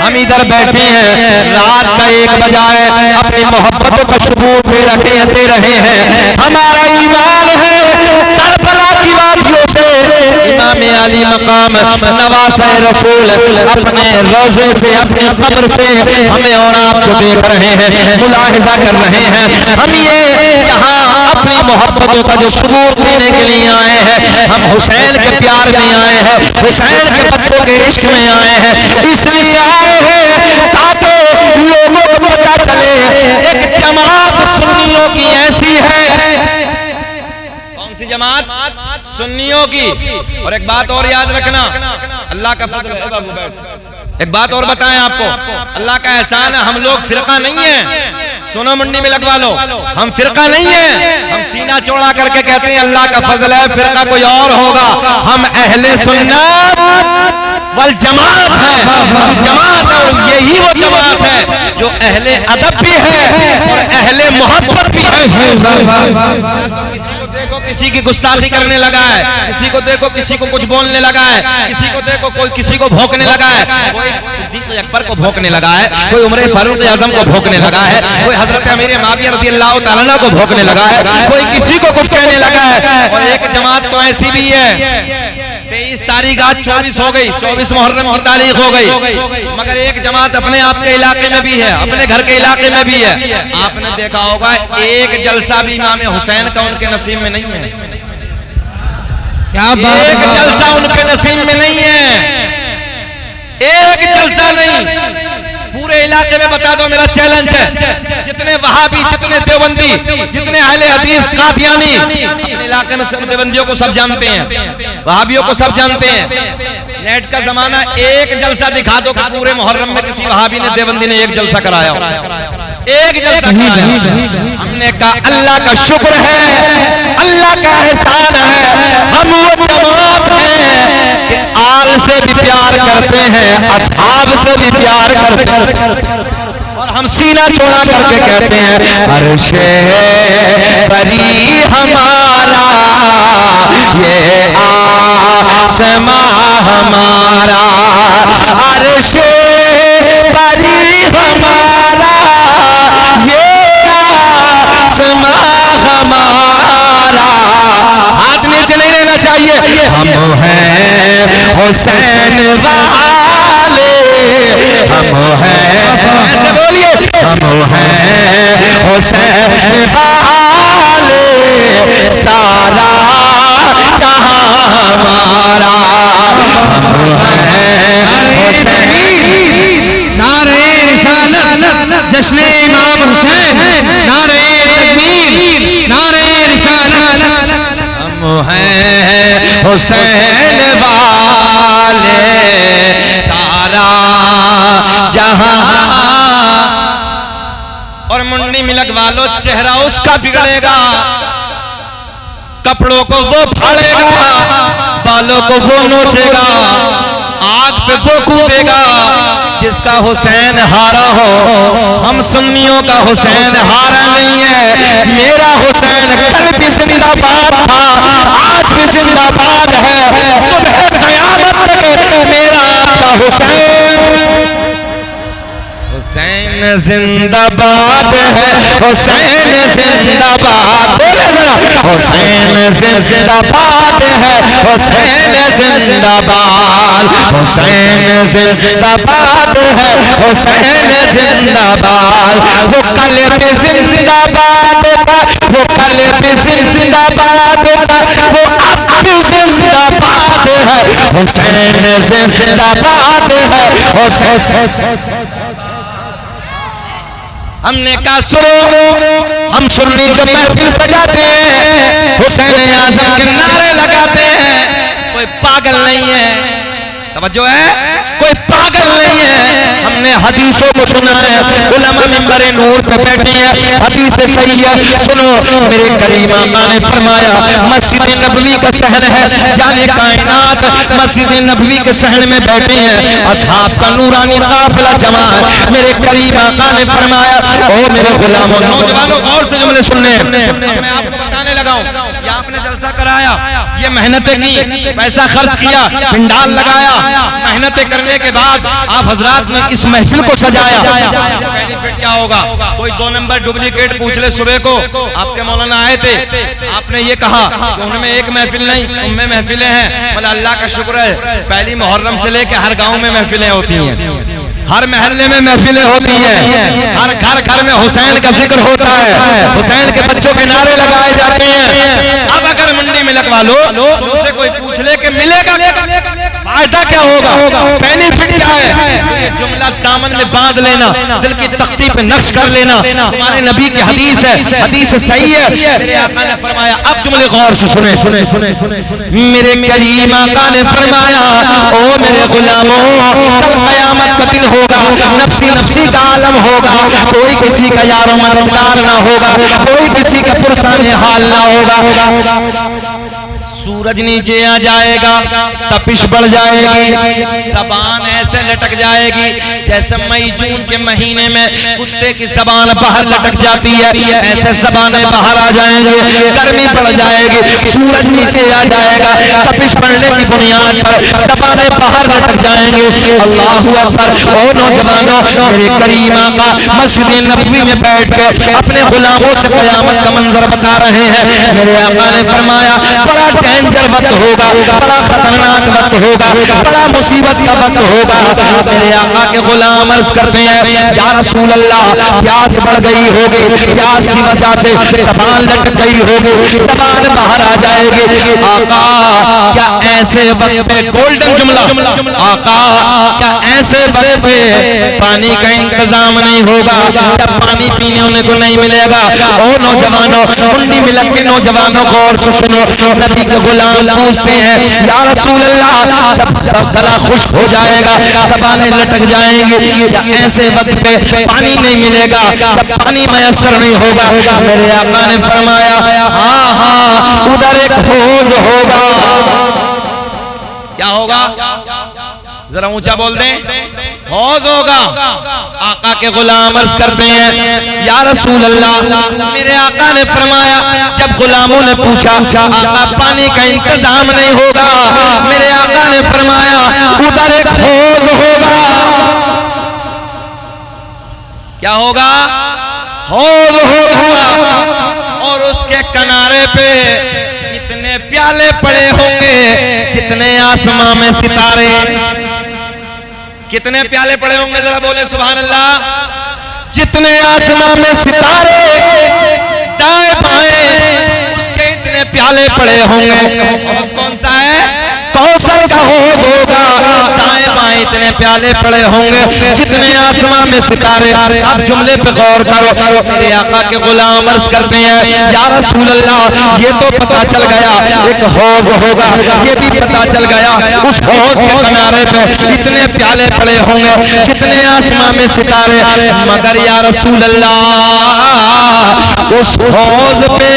हम इधर बैठे हैं, रात का 1 बजा है, अपनी मोहब्बतों का सबूत दे रहे हैं। हमारा ईमान है करबला की वादियों से इमाम अली मकाम नवासे रसूल अपने रोजे से, अपने कब्र से हमें और आपको देख रहे हैं, मुलाहिजा कर रहे हैं। हम ये यहाँ अपनी मोहब्बतों का जो सबूत देने के लिए आए हैं, हम हुसैन के प्यार में आए हैं, हुसैन के बच्चों के इश्क में आए हैं, इसलिए आए हैं ताकि लोगों को पता चले एक जमात सुन्नियों की ऐसी है। कौन सी जमात? सुन्नियों की। और एक बात और याद रखना, अल्लाह का फजल है बाबू, एक बात और बताएं आपको, अल्लाह का एहसान है, हम लोग फिरका नहीं है, सुनो मुंडी में लगवा लो, हम फिरका नहीं है, हम सीना चौड़ा करके कहते हैं अल्लाह का फजल है, फिरका कोई और होगा। हम अहले सुन्नत वल जमात है, जमात, और यही वो जमात है जो अहले अदब भी है और अहले मोहब्बत भी है। देखो किसी की गुस्ताखी करने लगा है, किसी को देखो किसी को कुछ बोलने लगा है, किसी को देखो कोई किसी को भौंकने लगा है, कोई सिद्दीक अकबर को भौंकने लगा है, कोई उमर फारूक आजम को भौंकने लगा है, कोई हजरत अमीर मुआविया रज़ियल्लाहु तआला अन्हु को भौंकने लगा है, कोई किसी को कुछ कहने लगा है। और एक जमात तो ऐसी भी है, 23 तारीख आज 24 हो गई, 24 मुहर्रम की तारीख हो गई, मगर एक जमात अपने आपके इलाके में भी है, अपने घर के इलाके में भी है। आपने देखा होगा एक जलसा भी इमाम हुसैन का उनके नसीब में नहीं है। क्या बात? एक जलसा उनके नसीब में नहीं है, एक जलसा नहीं। पूरे इलाके में बता दो, मेरा चैलेंज है, जितने वहाबी, जितने देवबंदी, जितने अहले हदीस कादियानी, अपने इलाके में सब देवबंदियों को सब जानते हैं, वहाबियों को सब जानते हैं। नेट का जमाना, एक जलसा दिखा दो कि पूरे मुहर्रम में किसी वहाबी ने, देवबंदी ने एक जलसा कराया, एक जलसा कराया। हमने कहा अल्लाह का शुक्र है, अल्लाह का एहसान है, हम वो जमात हैं कि आल से भी प्यार करते हैं, असहाब से भी प्यार करते हैं, और हम सीना चौड़ा करके कहते हैं अर्शे बरी हमारा, ये आसमां हमारा, अर्शे बरी हमारा, ये आसमां हमारा। हाथ नीचे नहीं रहना चाहिए। हम हैं हुसैन वाले, हम हैं, ऐसे बोलिए, हम हैं हुसैन वाले, सारा जहां हमारा, हम हैं हुसैन। नारे रिसालत, जश्ने इमाम हुसैन, नारे तकबीर, नारे रिसालत। हम हैं हुसैन वाले, सारा जहां। और मुंडी में लगवा लो, चेहरा उसका बिगड़ेगा, कपड़ों को वो फाड़ेगा, बालों को वो नोचेगा, आग पे वो कूदेगा जिसका हुसैन हारा हो। हम सुन्नियों का हुसैन हारा नहीं है, मेरा हुसैन कल भी जिंदाबाद था, आज भी जिंदाबाद है, सुबह क़यामत तक मेरा आपका हुसैन। हुसैन जिंदाबाद है, हुसैन जिंदाबाद, बोले जरा, हुसैन जिंदाबाद है, हुसैन जिंदाबाद, हुसैन जिंदाबाद है, हुसैन जिंदाबाद। वो कल भी जिंदाबाद था, वो कल भी जिंदाबाद था, वो अब भी जिंदाबाद है, हुसैन जिंदाबाद है, हुसैन। हमने कहा सुनो, हम सुन्नी जो महफिल सजाते हैं, हुसैन आज़म के नारे लगाते हैं, कोई पागल नहीं है, तवज्जो है, कोई पागल नहीं है। हमने हदीसों को सुना है, उलमा मिंबर नूर पे बैठे हैं, हदीस सही है। सुनो, मेरे करीम आका ने फरमाया, मस्जिद नबवी का सहन है, जाने कायनात मस्जिद नबवी के सहन में बैठे हैं, असहाब का नूरानी काफिला जमा है। मेरे करीम आका ने फरमाया, ओ मेरे गुलामों, नौजवानों गौर से जुमले सुनने, मैं आपको बताने लगा हूं, ये आपने जलसा कराया, ये मेहनतें की, पैसा खर्च किया, पिंडाल लगाया, मेहनतें करने के बाद आप हजरात ने इस महफिल को सजाया, बेनिफिट क्या होगा? कोई 2 नंबर डुप्लीकेट पूछ ले। सुबह को आपके मौलाना आए थे, आपने ये कहा कि उनमें एक महफिल नहीं, उनमें महफिलें हैं। बोला अल्लाह का शुक्र है, पहली मुहर्रम से लेकर हर गांव में महफिलें होती हैं, हर महल्ले में महफिलें होती हैं, हर घर घर में हुसैन का जिक्र होता है, हुसैन के बच्चों के नारे लगाए जाते हैं। अब अगर मंडी में लगवा लो, तुमसे कोई पूछ ले कि मिलेगा फायदा क्या होगा, बेनिफिट क्या है, तो ये जुमला दामन में बांध लेना, दिल की तख्ती पे नक्श कर लेना। हमारे नबी की हदीस है, हदीस सही है। मेरे आका ने फरमाया, अब जुमले गौर से सुने, मेरे करीम आका ने फरमाया, ओ मेरे गुलामों, कल क़यामत का दिन होगा, नफ्सी नफ्सी का आलम होगा, कोई किसी का यारो मददगार ना होगा, कोई किसी का पुरसाने हाल ना होगा। सूरज नीचे आ जाएगा, तपिश बढ़ जाएगी, जबान ऐसे लटक जाएगी जैसे मई जून के महीने में कुत्ते की जबान बाहर लटक जाती है, ऐसे जबानें बाहर आ जाएंगे, गर्मी बढ़ जाएगी, सूरज नीचे आ जाएगा, तपिश बढ़ने की बुनियाद पर जबानें बाहर लटक जाएंगे। अल्लाहू अकबर। ओ नौजवानों, मेरे करीम आका मस्जिद नबवी में बैठ के अपने गुलामों से क़यामत का मंजर बता रहे हैं। मेरे आका ने फरमाया, बड़ा डेंजर वक्त होगा, बड़ा खतरनाक वक्त होगा, बड़ा मुसीबत का वक्त होगा। मेरे आका के गुलाम अर्ज करते हैं, या रसूल अल्लाह, प्यास बढ़ गई होगी, प्यास की वजह से ज़बान लटक गई होगी, ज़बान बाहर आ जाएगी। आका क्या ऐसे वक्त पे, गोल्डन जुमला, आका क्या ऐसे वक्त पे पानी का इंतजाम नहीं होगा, क्या पानी पीने को नहीं मिलेगा? ओ नौजवानों, मुंडी में लग के नौजवानों गौर से सुनो, नबी के गुलाम पूछते हैं, या रसूल अल्लाह, जब सब गला खुश्क हो जाएगा, ज़बानें लटक जाएंगी, या ऐसे वक्त पे पानी नहीं मिलेगा, जब पानी मयसर नहीं होगा? मेरे आका ने फरमाया, हाँ हाँ, उधर एक हौज होगा। क्या होगा? जरा ऊंचा बोल दें। हौज होगा। आका के गुलाम अर्ज करते हैं, या रसूल अल्लाह, मेरे आका ने फरमाया, जब गुलामों ने पूछा, आका पानी का इंतजाम नहीं होगा, मेरे आका ने फरमाया, उधर एक हौज होगा। क्या होगा? हौज होगा, और उसके किनारे पे इतने प्याले पड़े होंगे जितने आसमां में सितारे। कितने प्याले पड़े होंगे? जरा बोले सुभान अल्लाह। जितने आसमां में सितारे दाएं बाएं, उसके इतने प्याले पड़े होंगे। और कौन सा है? कौसर का हौज होगा, दाएं बाएं इतने प्याले पड़े होंगे जितने आसमां में सितारे। अब जुमले पे गौर करो। मेरे आका के गुलाम अर्ज करते हैं, या रसूल अल्लाह, ये तो पता चल गया एक हौज होगा, ये भी पता चल गया उस हौज के किनारे पे इतने प्याले पड़े होंगे जितने आसमां में सितारे, मगर या रसूल अल्लाह, उस हौज पे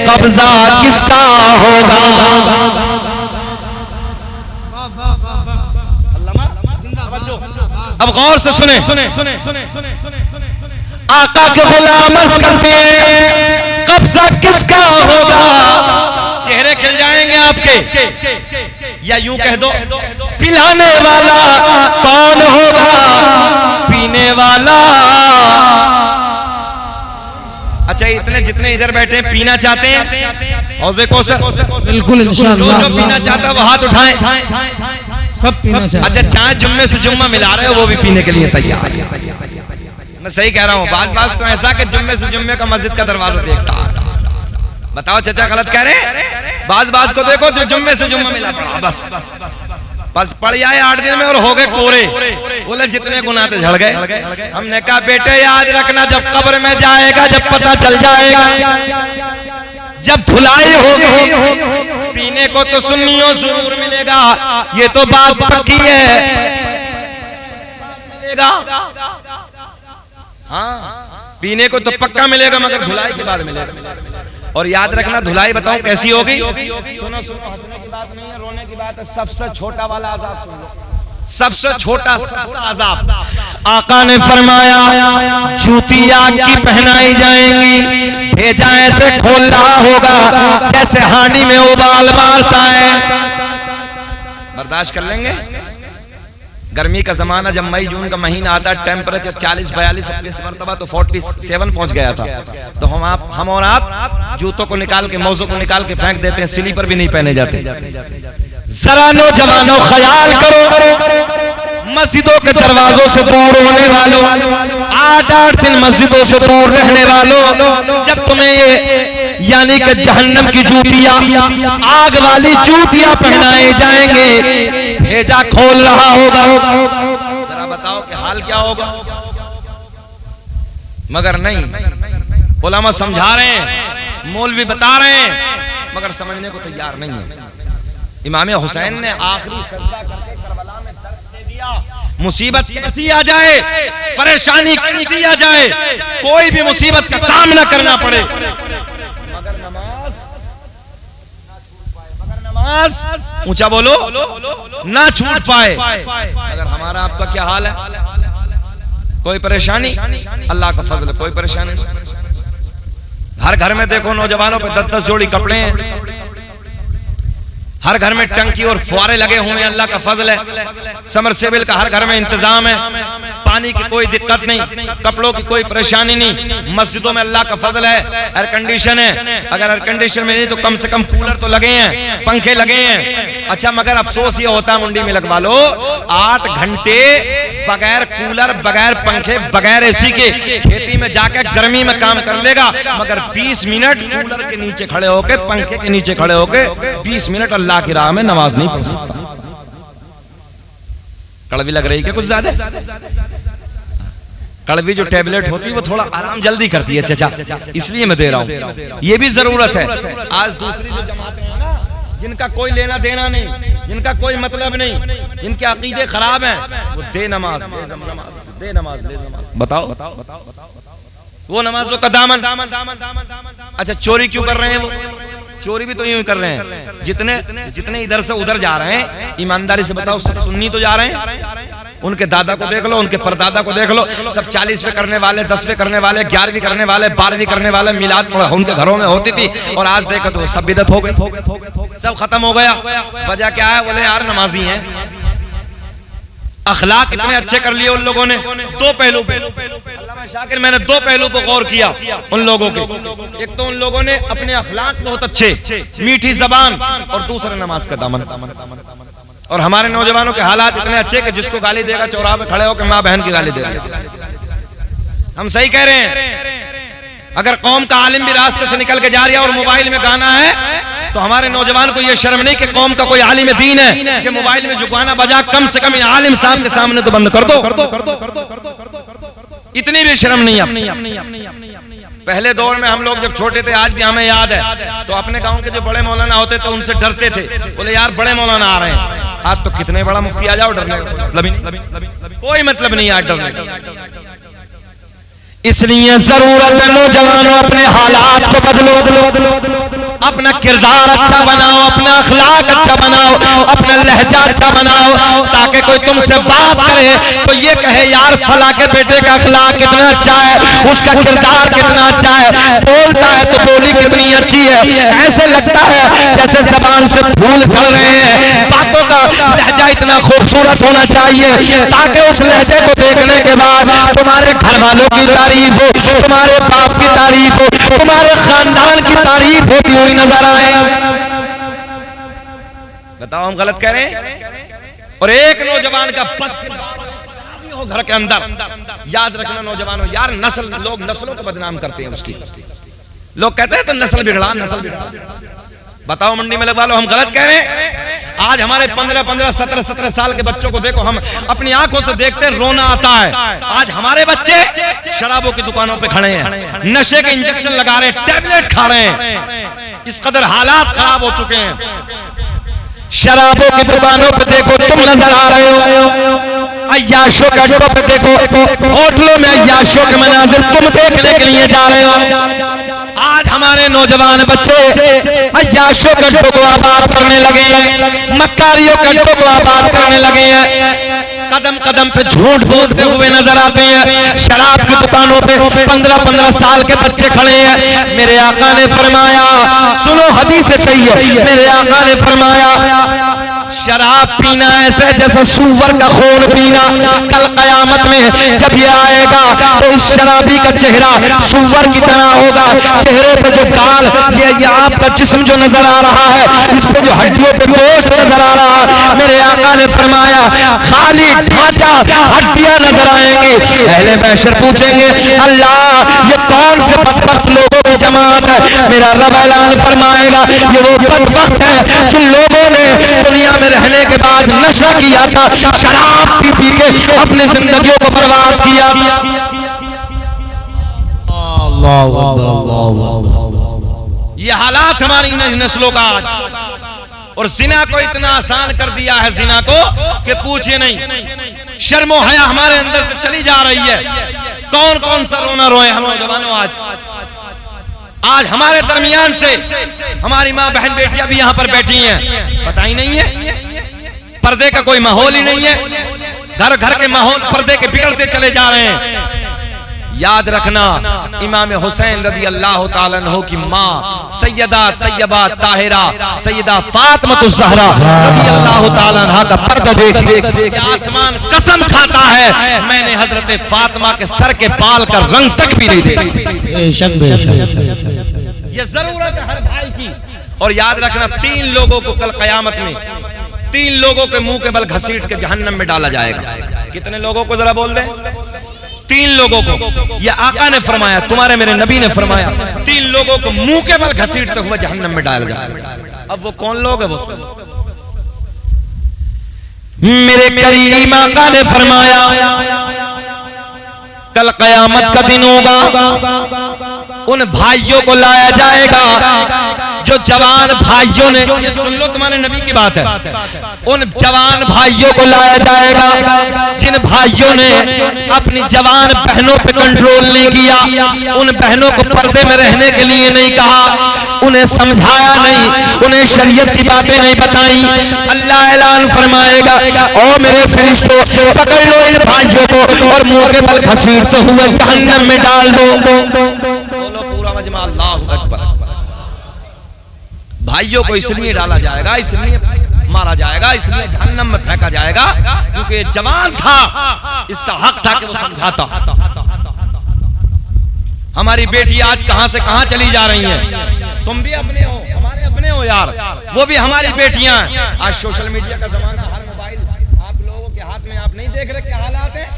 कब्जा किसका होगा? अब गौर से सुने, आका के गुलाम अर्ज करते हैं, कब्जा किसका होगा? चेहरे खिल जाएंगे आपके, या यूं कह दो, पिलाने वाला कौन होगा? पीने वाला। अच्छा, इतने जितने इधर बैठे हैं पीना चाहते हैं? हौज़े कौसर बिल्कुल इंशाअल्लाह। जो पीना चाहता है वो हाथ उठाएं। सब पीना चाहिए। अच्छा, चाय जुम्मे से जुम्मा मिला रहे हो, वो भी पीने के लिए तैयार है। मैं सही कह रहा हूँ? बात तो ऐसा कि जुम्मे से जुम्मे का मस्जिद का दरवाजा देखता। बताओ चाचा, गलत कह रहे? बाज को देखो जो जुम्मे से जुम्मा मिला, बस पड़ जाए 8 दिन में और हो गए कोरे। बोले जितने गुनाह थे झड़ गए। हमने कहा बेटे याद रखना, जब कब्र में जाएगा, जब पता चल जाएगा, जब धुलाई होगी, पीने को तो सुन्नियों जरूर मिलेगा, ये तो बात पक्की है, मिलेगा। हाँ, पीने को तो पक्का मिलेगा, मगर धुलाई के बाद मिलेगा। और याद रखना, धुलाई बताऊं कैसी होगी? सुनो, हंसने की बात नहीं है, रोने की बात है। सबसे छोटा वाला आजाब सुन लो, सबसे छोटा आजाब। आका ने फरमाया, जूती आग की पहनाई जाएंगी, भेजा ऐसे खोल रहा होगा जैसे हांडी में उबाल मारता है। बर्दाश्त कर लेंगे? गर्मी का जमाना जब मई जून का महीना आता है, टेम्परेचर 40-42 इस मरतबा तो 47 पहुंच गया था। तो हम और आप जूतों को निकाल के, मौजों को निकाल के फेंक देते हैं, स्लीपर भी नहीं पहने जाते। जरा नौजवानों ख्याल करो, मस्जिदों के दरवाजों से दूर होने वालों, 8-8 दिन मस्जिदों से दूर रहने वालों, जब तुम्हें ये यानी कि जहन्नम की जूतियां, आग वाली जूतियां पहनाए जाएंगे, भेजा खोल रहा होगा, जरा बताओ कि हाल क्या होगा? मगर नहीं, उलमा समझा रहे हैं, मौलवी बता रहे हैं, मगर समझने को तैयार नहीं है। इमाम हुसैन ने आखिरी सजदा करके करबला में दर्द दे दिया। मुसीबत कैसी आ जाए, परेशानी कैसी आ जाए, कोई भी मुसीबत का सामना करना पड़े, मगर नमाज ऊंचा बोलो ना छूट पाए। अगर हमारा आपका क्या हाल है? कोई परेशानी? अल्लाह का फजल, कोई परेशानी। हर घर में देखो नौजवानों पे 10-10 जोड़ी कपड़े हैं, हर घर में टंकी और फुआरे लगे हुए हैं, अल्लाह का फजल है। समरसेबिल का हर घर में इंतजाम है, पानी की कोई दिक्कत नहीं, कपड़ों की कोई परेशानी नहीं। मस्जिदों में अल्लाह का फजल है, एयर कंडीशन है, अगर एयर कंडीशन में नहीं तो कम से कम कूलर तो लगे हैं, पंखे लगे हैं। अच्छा, मगर अफसोस ये होता है मुंडी में लगवा लो, 8 घंटे बगैर कूलर, बगैर पंखे, बगैर एसी के खेती में जाकर गर्मी में काम कर लेगा, मगर 20 मिनट कूलर के नीचे खड़े होके, पंखे के नीचे खड़े होके 20 मिनट अल्लाह की राह में नमाज नहीं पढ़ सकता। कड़वी लग रही क्या कुछ ज्यादा? कड़वी जो टेबलेट होती है वो थोड़ा आराम जल्दी करती है चाचा, इसलिए मैं दे रहा हूं, ये भी जरूरत है। आज दूसरी जो जमातें हैं ना, जिनका कोई लेना देना नहीं, जिनका कोई मतलब नहीं, जिनके अकीदे खराब हैं, वो दे नमाज, दे नमाज, बताओ वो नमाजों का दामन। अच्छा, चोरी क्यों कर रहे हैं वो? चोरी भी तो यूं कर रहे हैं, जितने इधर से उधर जा रहे हैं, ईमानदारी से बताओ, सब सुन्नी तो जा रहे हैं। उनके दादा को देख लो, उनके परदादा को देख लो, सब 40वें करने वाले, 10वें करने वाले, 11वीं करने वाले, 12वीं करने वाले, मिलाद उनके घरों में होती थी, और आज देखो तो सब बिदअत हो गई, सब खत्म हो गया। वजह क्या है? बोले यार नमाजी हैं, अखलाक इतने अच्छे कर लिए उन लोगों ने। दो पहलू पे अल्लामा शाकिर, मैंने 2 पहलू पे गौर किया उन लोगों के। एक तो उन लोगों ने अपने अखलाक बहुत अच्छे, मीठी जबान, और दूसरा नमाज का दामन। और हमारे नौजवानों के हालात इतने अच्छे कि जिसको गाली देगा चौराहे पे खड़े होकर माँ बहन की गाली दे रहे हैं। हम सही कह रहे हैं। अगर कौम का आलिम भी रास्ते से निकल के जा रहा है और मोबाइल में गाना है, तो हमारे नौजवान को यह शर्म नहीं कि कौम का कोई आलिम दीन है कि मोबाइल में जो गाना बजा, कम से कम आलिम साहब के सामने तो बंद कर दो। इतनी भी शर्म नहीं है। पहले दौर में हम लोग जब छोटे थे, आज भी हमें याद है, तो अपने गांव के जो बड़े मौलाना होते थे उनसे डरते थे, बोले यार बड़े मौलाना आ रहे हैं। आज तो कितने बड़ा मुफ्ती आ जाओ, डरने का कोई मतलब नहीं है डरने का। इसलिए जरूरत है नौजवानों, अपने हालात को बदलो, अपना किरदार अच्छा बनाओ, अपना अखलाक अच्छा बनाओ, अपना लहजा अच्छा बनाओ, ताकि कोई तुमसे बात करे तो ये कहे यार फला के बेटे का अखलाक कितना अच्छा है, उसका किरदार कितना अच्छा है, बोलता है तो बोली कितनी अच्छी है। ऐसे लगता है जैसे जबान से फूल झड़ रहे हैं। बातों का लहजा इतना खूबसूरत होना चाहिए ताकि उस लहजे को देखने के बाद तुम्हारे घर वालों की तारीफ हो, तुम्हारे बाप की तारीफ हो, तुम्हारे खानदान की तारीफ होती हुई नजर आए। बताओ हम गलत कह रहे हैं? और एक नौजवान का हो घर के अंदर, याद रखना नौजवानों, यार नस्ल, लोग नस्लों को बदनाम करते हैं उसकी। लोग कहते हैं तो नस्ल बिगड़ा, नस्ल बिगड़ा। बताओ मंडी में लगवा लो, हम गलत कह रहे हैं? आज हमारे 15-15, 17-17 साल के बच्चों को देखो, हम अपनी आंखों से देखते हैं, रोना आता है। आज हमारे बच्चे शराबों की दुकानों पे खड़े हैं, नशे के इंजेक्शन लगा रहे हैं, टैबलेट खा रहे हैं, इस कदर हालात खराब हो चुके हैं। शराबों की दुकानों पे देखो, तुम नजर आ रहे हो, अय्याशों के अड्डों पे देखो, होटलों में अय्याशों के मनाजिर तुम देखने के लिए जा रहे हो। आज हमारे नौजवान बच्चे अय्याशों गड्ढों को आबाद करने लगे हैं, मक्कारियों गड्ढों को आबाद करने लगे हैं। कदम कदम पे झूठ बोलते हुए नजर आते हैं। शराब की दुकानों पे 15-15 साल के बच्चे खड़े हैं। मेरे आका ने फरमाया, सुनो हदीस सही है, मेरे आका ने फरमाया शराब पीना ऐसे जैसे सूअर का खून पीना। कल कयामत में जब ये आएगा तो इस शराबी का चेहरा सूअर की तरह होगा। चेहरे पे जो गाल, ये आपका जिस्म जो नजर आ रहा है, इस पे जो हड्डियों पे गोश्त नजर आ रहा है, मेरे आका ने फरमाया खाली ढांचा, हड्डियां नजर आएंगी। अहले महशर पूछेंगे अल्लाह ये कौन से बदबख्त लोगों की जमात है? मेरा रब ऐलान फरमाएगा ये वो बदबख्त है जिन लोगों ने दुनिया में रहने के बाद नशा किया था, शराब पी पी के अपनी जिंदगियों को बर्बाद किया। ये हालात हमारी नस्लों का आज। और जिना को इतना आसान कर दिया है, जिना को कि पूछिए नहीं। शर्मो हया हमारे अंदर से चली जा रही है। कौन कौन सा रोना रोए हम नौजवानों। आज हमारे दरमियान से हमारी माँ बहन बेटियां भी यहाँ पर बैठी हैं, पता ही नहीं है, पर्दे का कोई माहौल ही नहीं है। घर घर के माहौल पर्दे के बिगड़ते चले जा रहे हैं। याद रखना इमाम हुसैन रदी अल्लाह ताला अन्हु की माँ सैयदा तैयबा ताहिरा सैयदा फातिमातुज़ ज़हरा रदी अल्लाह ताला अन्हा का पर्दा देखिए, आसमान कसम खाता है मैंने हजरत फातिमा के सर के बाल का रंग तक भी नहीं देखा। ये जरूरत है हर भाई की। और याद रखना 3 लोगों को कल कयामत में 3 लोगों के मुंह के बल घसीट के जहन्नम में डाला जाएगा। कितने लोगों को जरा बोल दे? 3 लोगों को। ये आका ने फरमाया, तुम्हारे मेरे नबी ने फरमाया 3 लोगों को मुंह के बल घसीटते हुए जहन्नम में डाला जाएगा। अब वो कौन लोग है? वो मेरे करीम आका ने फरमाया कल कयामत का दिन होगा, उन भाइयों को लाया जाएगा जो जवान भाइयों ने, ये सुन लो तुम्हारे नबी की बात है, उन जवान भाइयों को लाया जाएगा जिन भाइयों ने अपनी जवान बहनों पे कंट्रोल नहीं किया, उन बहनों को पर्दे में रहने के लिए नहीं कहा, उन्हें समझाया नहीं, उन्हें शरीयत की बातें नहीं बताई। अल्लाह ऐलान फरमाएगा ओ मेरे फरिश्तों पकड़ लो इन भाइयों को और मुंह के बल घसीटते हुए जहन्नम में डाल दो। बोलो पूरा मजमा अल्लाहु अकबर। भाइयों को इसलिए डाला जाएगा, इसलिए मारा जाएगा, इसलिए जहन्नम में फेंका जाएगा क्योंकि जवान था, इसका हक था कि वो समझाता। हमारी बेटी आज कहां से कहां चली जा रही हैं। तुम भी अपने हो, हमारे अपने हो यार, वो भी हमारी बेटियां हैं। आज सोशल मीडिया का जमाना, हर मोबाइल आप लोगों के हाथ में, आप नहीं देख रहे क्या हालात है।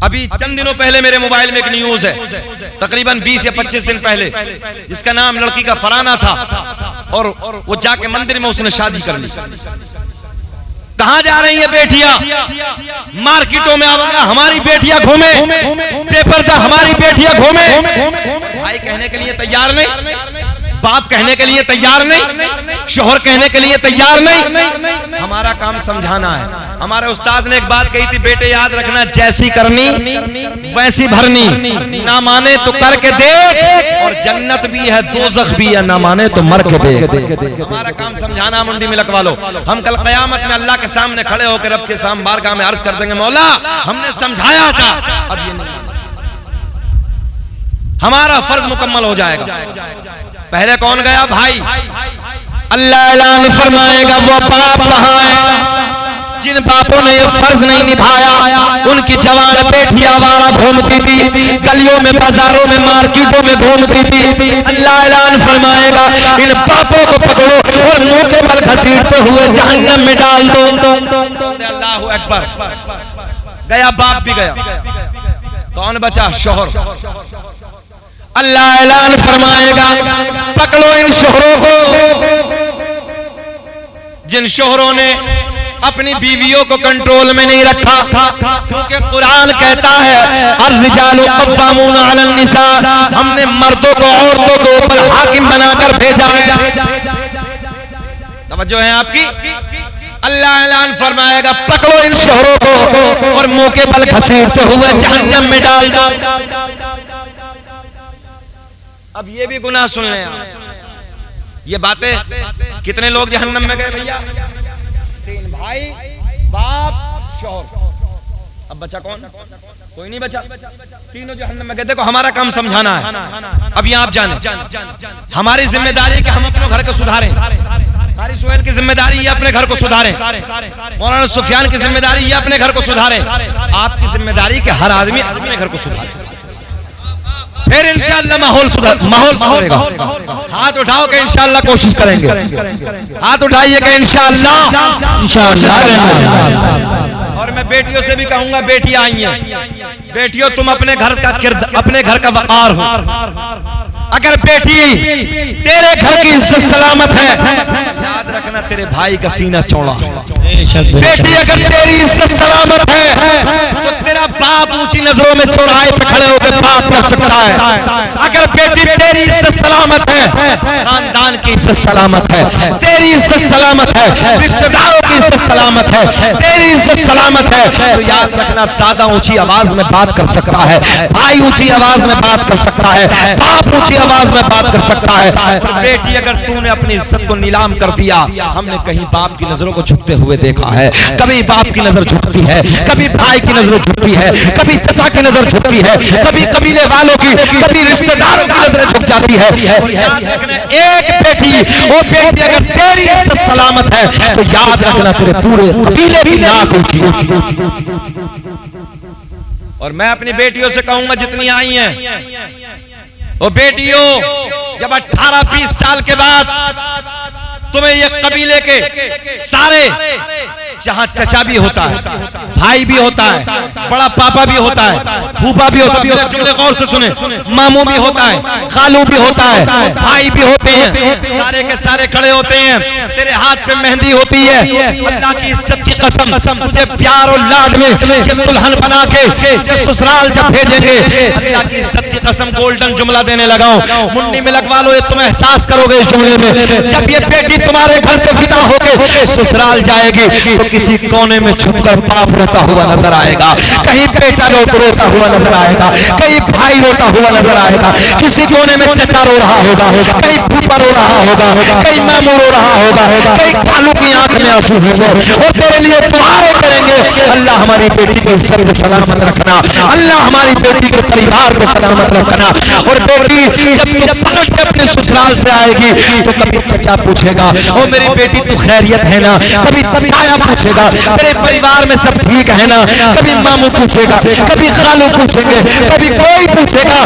अभी चंद दिनों पहले मेरे मोबाइल में एक न्यूज है, तकरीबन 20 या 25 दिन पहले, जिसका नाम लड़की का फराना था और वो जाके मंदिर में उसने शादी कर ली। कहां जा रही है बेटियां? मार्केटों में आवारा हमारी बेटियां घूमे, बेपर्दा हमारी बेटियां घूमे। भाई कहने के लिए तैयार नहीं, बाप कहने के लिए तैयार नहीं, शोहर कहने के लिए तैयार नहीं। हमारा काम समझाना है। हमारे उस्ताद ने एक बात कही थी, बेटे याद रखना जैसी करनी वैसी भरनी, ना माने तो करके देख, और जन्नत भी है दोज़ख भी है, ना माने तो मर के देख। हमारा काम समझाना मुंडी में लकवा लो। हम कल कयामत में अल्लाह के सामने खड़े होकर रब के सामने बारगाह में अर्ज कर देंगे मौला हमने समझाया था, अब ये नहीं। हमारा फर्ज मुकम्मल हो जाएगा। पहले कौन गया? भाई। अल्लाह ऐलान फरमाएगा वो बाप कहां है जिन बापों ने ये फर्ज नहीं निभाया। उनकी जवान बेटियां आवारा घूमती थी, गलियों में, बाजारों में, मार्केटों में घूमती थी। अल्लाह ऐलान फरमाएगा इन बापों को पकड़ो और मुंह के बल घसीटते हुए जहन्नम में डाल दो। अल्लाहू अकबर। गया बाप भी गया, कौन बचा? शोहर। अल्लाह ऐलान फरमाएगा पकड़ो इन शोहरों को जिन शोहरों ने अपनी बीवियों को कंट्रोल में नहीं रखा, क्योंकि कुरान कहता है अर्रिजालु क़व्वामून अलन निसा, हमने मर्दों को औरतों के ऊपर हाकिम बनाकर भेजा है। तवज्जो है आपकी? अल्लाह ऐलान फरमाएगा पकड़ो इन शोहरों को और मुंह के बल घसीटते हुए जहन्नम में डाल दो। अब ये भी गुनाह सुन लें आप। ये बातें कितने लोग जहन्नम में गए भैया? 3 भाई, बाप, अब बचा कौन? कोई नहीं बचा, तीनों जहन्नम में गए। देखो हमारा काम समझाना है। अब यहाँ आप जाने, हमारी जिम्मेदारी है कि हम अपने घर को सुधारें। कारी सुहेल की जिम्मेदारी है अपने घर को सुधारें। मौलाना सुफियान की जिम्मेदारी है अपने घर को सुधारें। आपकी जिम्मेदारी कि हर आदमी अपने घर को सुधारे, फिर इंशाअल्लाह माहौल सुधरेगा। हाथ उठाओ कि इंशाअल्लाह कोशिश करेंगे। हाथ उठाइए कि इंशाअल्लाह। और मैं बेटियों से भी कहूंगा, बेटियां आई हैं, बेटियों तुम अपने घर का वकार हो। अगर बेटी तेरे घर की इज्जत सलामत है, याद रखना तेरे भाई का सीना चौड़ा। बेटी अगर तेरी इज्जत सलामत है तो तेरा बाप ऊंची नजरों में चौराहे पे खड़े होकर बात कर सकता है। अगर बेटी तेरी इज्जत सलामत है, खानदान की इज्जत सलामत है, तेरी इज्जत सलामत है, रिश्तेदारों की इज्जत सलामत है, तेरी इज्जत सलामत है, तो याद रखना दादा ऊंची आवाज में बात कर सकता है, भाई ऊंची आवाज में बात कर सकता है, बाप ऊंची आवाज में बात कर सकता है। बेटी अगर तूने अपनी इज्जत को नीलाम कर दिया, हमने कहीं बाप की नजरों को झुकते हुए देखा है। कभी बाप की नजर झुकती है, कभी भाई की नजर झुकती है, कभी चचा की नजर झुकती है, कभी कबीले वालों की, कभी रिश्तेदारों की नजरें झुक जाती है। और याद रखना एक बेटी, वो बेटी अगर तेरी इज्जत सलामत है तो याद रखना तेरे पूरे कबीले की नाक ऊंची। और मैं अपनी बेटियों से कहूंगा जितनी आई हैं, वो बेटियों जब 18-20 साल के बाद तुम्हें ये कबीले के सारे, जहां चचा भी होता है, भाई भी होता है, बड़ा पापा भी होता है, फूफा भी होता है, जुमले गौर से सुने, मामू भी होता है, खालू भी होता है, भाई भी होते हैं, सारे के सारे खड़े होते हैं, तेरे हाथ पे मेहंदी होती है। अल्लाह की इज्जत की कसम, तुझे प्यार और लाड में ये दुल्हन बना के ससुराल जब भेजेंगे, अल्लाह की इज्जत की कसम गोल्डन जुमला देने लगाओ, मुंडी में लगवा लो, ये तुम एहसास करोगे इस जुमले में। जब ये बेटी तुम्हारे घर से विदा होके ससुराल जाएगी तो किसी कोने में छुपकर बाप रोता हुआ नजर आएगा, कहीं बेटा रोता हुआ नजर आएगा, कहीं भाई रोता हुआ नजर आएगा, किसी कोने में चचा रो रहा होगा, कहीं फूफा रो रहा होगा, कहीं मामू रो रहा होगा, कहीं खालू की आंख में आंसू होंगे और तेरे लिए दुआएं करेंगे, अल्लाह हमारी बेटी को इज्जत को सलामत रखना, अल्लाह हमारी बेटी के परिवार को सलामत रखना। और बेटी जब तू पलट के अपने ससुराल से आएगी तो कभी चचा पूछेगा ओ मेरी बेटी तू खैरियत है ना, कभी ताया पूछेगा तेरे परिवार में सब ठीक है ना, कभी मामू पूछेगा, कभी खालू पूछेंगे, कभी कोई पूछेगा।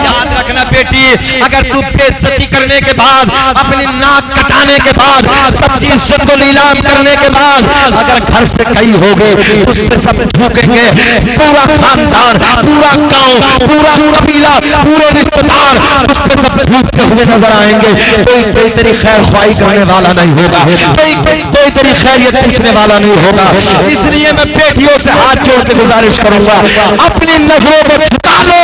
याद रखना बेटी, अगर तू बेइज्जती करने के बाद, अपनी नाक कटाने के बाद, सबकी इज्जत को नीलाम करने के बाद अगर घर से कहीं हो गए उस पे सब झुकेंगे, पूरा खानदान, पूरा गांव, पूरा कबीला, पूरे रिश्तेदार उस पे सब झुकते हुए नजर आएंगे। कोई तेरी खैर ख्वाही करने वाला नहीं होगा, कोई तेरी खैरियत पूछने वाला नहीं होगा। इसलिए मैं बेटियों से हाथ जोड़ के गुजारिश करूंगा, अपनी नजरों को झुका लो।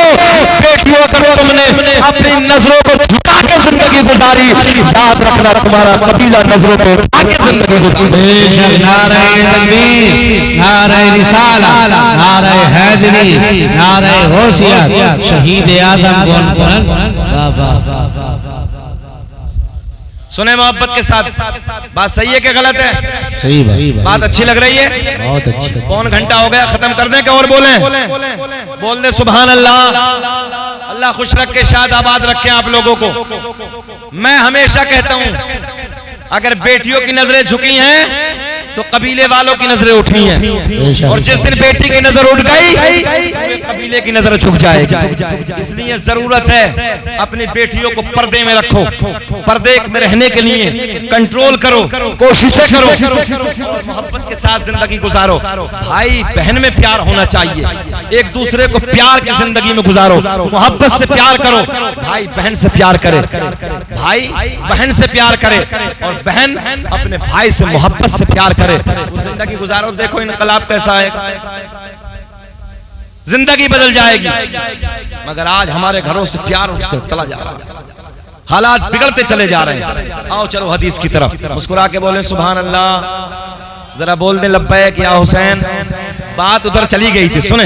बेटियों अगर तुमने अपनी नजरों को झुका के जिंदगी गुजारी, याद रखना तुम्हारा कबीला नजरों को उठा के जिंदगी गुजारी। नारे तकबीर, नारे रिसाला, नारे हैदरी, नारे होशियार, शहीद आदम कौन। सुने मोहब्बत के साथ, बात सही है कि गलत है? सही बात अच्छी लग रही है? बहुत अच्छी। कौन घंटा हो गया, खत्म कर दें कि और बोलें? बोल दे सुभान अल्लाह। अल्लाह खुश रखे, शाद आबाद रखे आप लोगों को। मैं हमेशा कहता हूं अगर बेटियों की नजरें झुकी हैं तो कबीले वालों की नजरें उठी हैं, और जिस दिन बेटी की नजर उठ गई कबीले की नजर झुक जाएगी। इसलिए जरूरत है अपनी बेटियों को पर्दे में रखो, पर्दे में रहने के लिए कंट्रोल करो, कोशिशें करो और मोहब्बत के साथ जिंदगी गुजारो। भाई बहन में प्यार होना चाहिए, एक दूसरे को प्यार की जिंदगी में गुजारो, मोहब्बत से प्यार करो। भाई बहन से प्यार करे, भाई बहन से प्यार करे और बहन अपने भाई से मोहब्बत से प्यार करे, वो जिंदगी गुजारो। देखो इनकलाब कैसा है, जिंदगी बदल जाएगी। मगर आज हमारे घरों से प्यार उठते चला जा रहा है, हालात बिगड़ते चले जा रहे हैं। आओ चलो हदीस की तरफ, मुस्कुरा के बोले सुभान अल्लाह। जरा बोल दे लब्बैक या हुसैन। बात उधर चली गई थी, सुने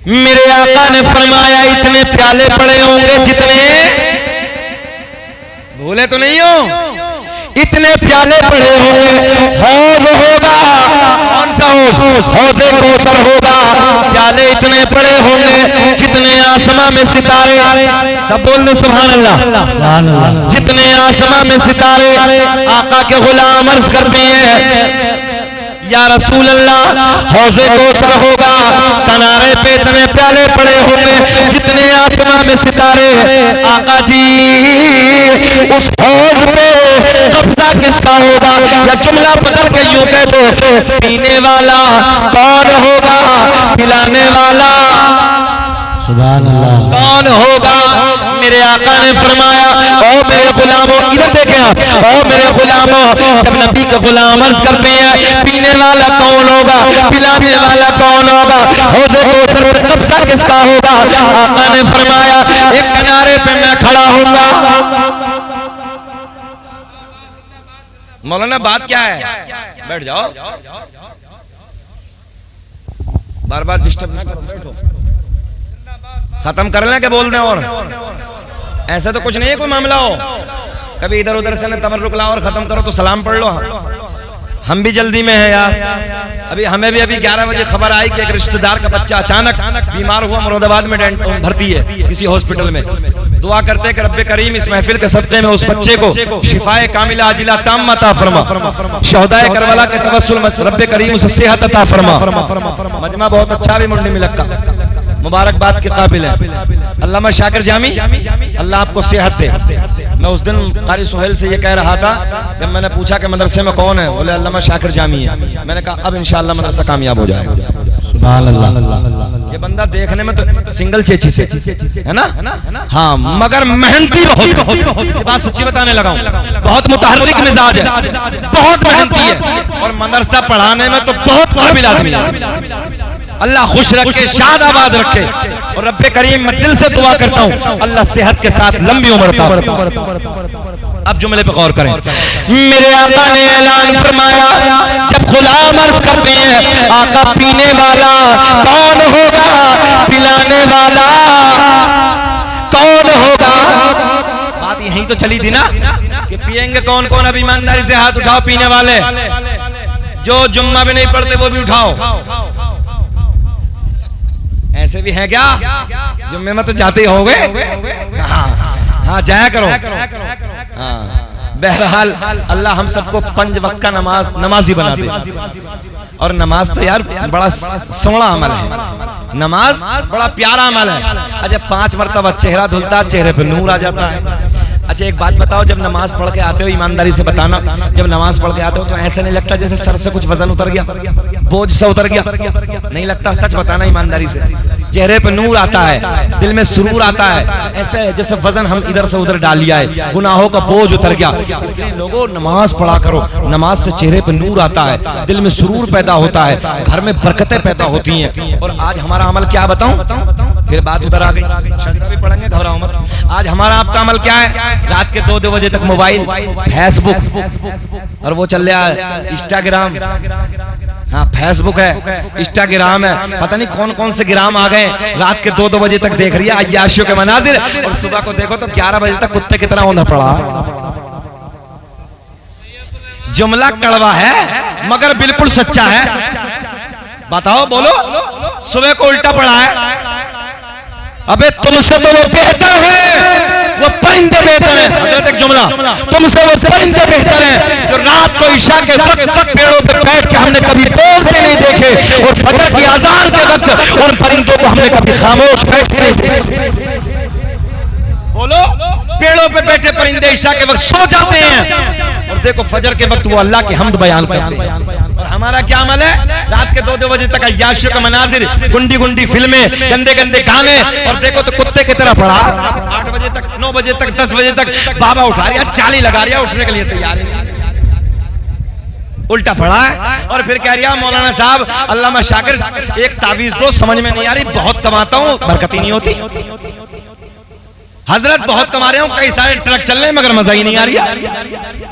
मेरे आका ने फरमाया इतने प्याले पड़े होंगे जितने, भूले तो नहीं हो, इतने प्याले पड़े होंगे, हौज होगा, कौन सा हौज? हौजे कौसर होगा। प्याले इतने पड़े होंगे जितने आसमां में सितारे, सब बोल दे सुभान अल्लाह। जितने आसमां में सितारे। आका के गुलाम अर्ज करते हैं या रसूल अल्लाह, हौजे कौसर होगा, किनारे पे इतने प्याले पड़े होंगे जितने आसमां में सितारे। आका जी उस हौज पे कब्जा किसका होगा? या जुमला बदल के यूं कह दो, पीने वाला कौन होगा? पिलाने वाला सुभान अल्लाह कौन होगा? मेरे आका ने फरमाया, ओ मेरे गुलामों, इधर देखें आप, ओ मेरे गुलामों, जब नबी के गुलाम अर्ज करते हैं पीने वाला कौन होगा, पिलाने वाला कौन होगा, हौज़े कौसर पर कब्जा किसका होगा? आका ने फरमाया, एक किनारे पे मैं खड़ा होऊंगा। मौलाना बात क्या है? बैठ जाओ, बार बार डिस्टर्ब ना करो, बैठो। खत्म कर लें क्या बोल रहे हैं? और ऐसा तो कुछ नहीं है कोई मामला हो, कभी इधर उधर से न तबर्रुक लाओ और खत्म करो तो सलाम पढ़ लो। हम भी जल्दी में हैं यार। हमें भी अभी 11 बजे खबर आई कि एक रिश्तेदार का बच्चा अचानक बीमार हुआ, मुरादाबाद में भर्ती है किसी हॉस्पिटल में। दुआ करते हैं कि रब्बे करीम इस महफिल के सदक़े में उस बच्चे को शिफाए कामिला आजिला ताम्मा अता फरमा, शहदाए करबला के तवस्सुल में रब्बे करीम उसे सेहत अता फरमा। मजमा बहुत अच्छा भी मुंडी मिलक का, मुबारकबाद के काबिल है। अल्लामा शाकिर जामी, अल्लाह आपको सेहत दे। मैं उस दिन कारी सुहेल से ये कह रहा था, जब मैंने पूछा कि मदरसे में कौन है, बोले अल्लामा शाकिर जामी है। मैंने कहा अब इंशाअल्लाह मदरसा कामयाब हो जाएगा। सुभान अल्लाह। ये बंदा देखने में तो सिंगल चेची से है ना, हाँ, मगर मेहनती बहुत। ये बात सच्ची बताने लगा हूँ, बहुत मुतहर्रिक मिजाज है, बहुत मेहनती है, और मदरसा पढ़ाने में तो बहुत काबिल आदमी है। अल्लाह खुश रखे, शाद आबाद रखे। और रब्बे करीम मैं दिल से दुआ करता हूँ अल्लाह सेहत के साथ लंबी उम्र अता। अब जुमले पे गौर करें। मेरे आका ने ऐलान फरमाया, जब गुलाम अर्ज करते हैं आका पीने वाला कौन होगा, पिलाने वाला कौन होगा? बात यही तो चली थी ना कि पिएंगे कौन कौन? अब ईमानदारी से हाथ उठाओ, पीने वाले जो जुम्मा भी नहीं पढ़ते वो भी उठाओ। ऐसे भी है क्या? जुम्मे में तो जाते ही होगे। हाँ जाया करो। हाँ, बहरहाल अल्लाह हम सबको 5 वक्त का नमाजी बना दे। और नमाज तो यार बड़ा सोहना अमल है, नमाज बड़ा प्यारा अमल है। अच्छा 5 मरतबा चेहरा धुलता, चेहरे पे नूर आ जाता है। अच्छा एक बात बताओ, जब नमाज पढ़ के आते हो, ईमानदारी से बताना, जब नमाज पढ़ के आते हो तो ऐसा नहीं लगता जैसे सर से कुछ वजन उतर गया, बोझ सा उतर गया? नहीं लगता? सच बताना ईमानदारी से। चेहरे पे नूर आता है, दिल में सुरूर आता है, ऐसे जैसे वजन हम इधर से उधर डाल लिया है, गुनाहों का बोझ उतर गया। इसलिए लोगों नमाज पढ़ा करो, नमाज से चेहरे पे नूर आता है, दिल में सुरूर पैदा होता है, घर में बरकतें पैदा होती हैं। और आज हमारा अमल क्या बताऊं, फिर बात उधर आ गई, शजरा भी पढ़ेंगे, घबराओ मत। आज हमारा आपका अमल क्या है? रात के 2-2 बजे तक मोबाइल, फेसबुक, और वो चल रहा है इंस्टाग्राम। हाँ फेसबुक है, इंस्टाग्राम है, पता नहीं कौन कौन से ग्राम आ गए। रात के 2-2 बजे तक देख रही है अय्याशियों के मनाजिर, और सुबह को देखो तो 11 बजे तक कुत्ते की तरह औंधा पड़ा। जुमला कड़वा है मगर बिल्कुल सच्चा है। बताओ, बोलो, सुबह को उल्टा पड़ा है। अबे तुमसे तो वो बेहतर है, वो परिंदे बेहतर है। हजरत एक जुमला, तुमसे वो परिंदे बेहतर हैं जो रात को इशा के वक्त पेड़ों पे बैठ के हमने कभी बोलते नहीं देखे, और फजर की अजान के वक्त उन परिंदों को हमने कभी खामोश बैठे नहीं देखे। बोलो, पेड़ों पे बैठे परिंदे इशा के वक्त सो जाते हैं, और देखो फजर के वक्त वो अल्लाह की हमद बयान करते हैं। और हमारा क्या अमल है? रात के 2-2 बजे तक अय्याशियों का मनाजिर, गुंडी गुंडी फिल्में, गंदे गंदे गाने, और देखो तो कुत्ते की तरह पड़ा। 8 बजे तक, 9 बजे तक, 10 बजे तक बाबा उठा रिया, चाली लगा रिया, उठने के लिए तैयार है, उल्टा पड़ा है। और फिर कह रिया मौलाना साहब अल्लामा शाकिर एक तावीज दो, समझ में नहीं आ रही, बहुत कमाता हूँ, बरकत ही नहीं होती। हजरत बहुत कमा रहे हो, कई सारे ट्रक चल रहे हैं, मगर मजा ही नहीं आ रही।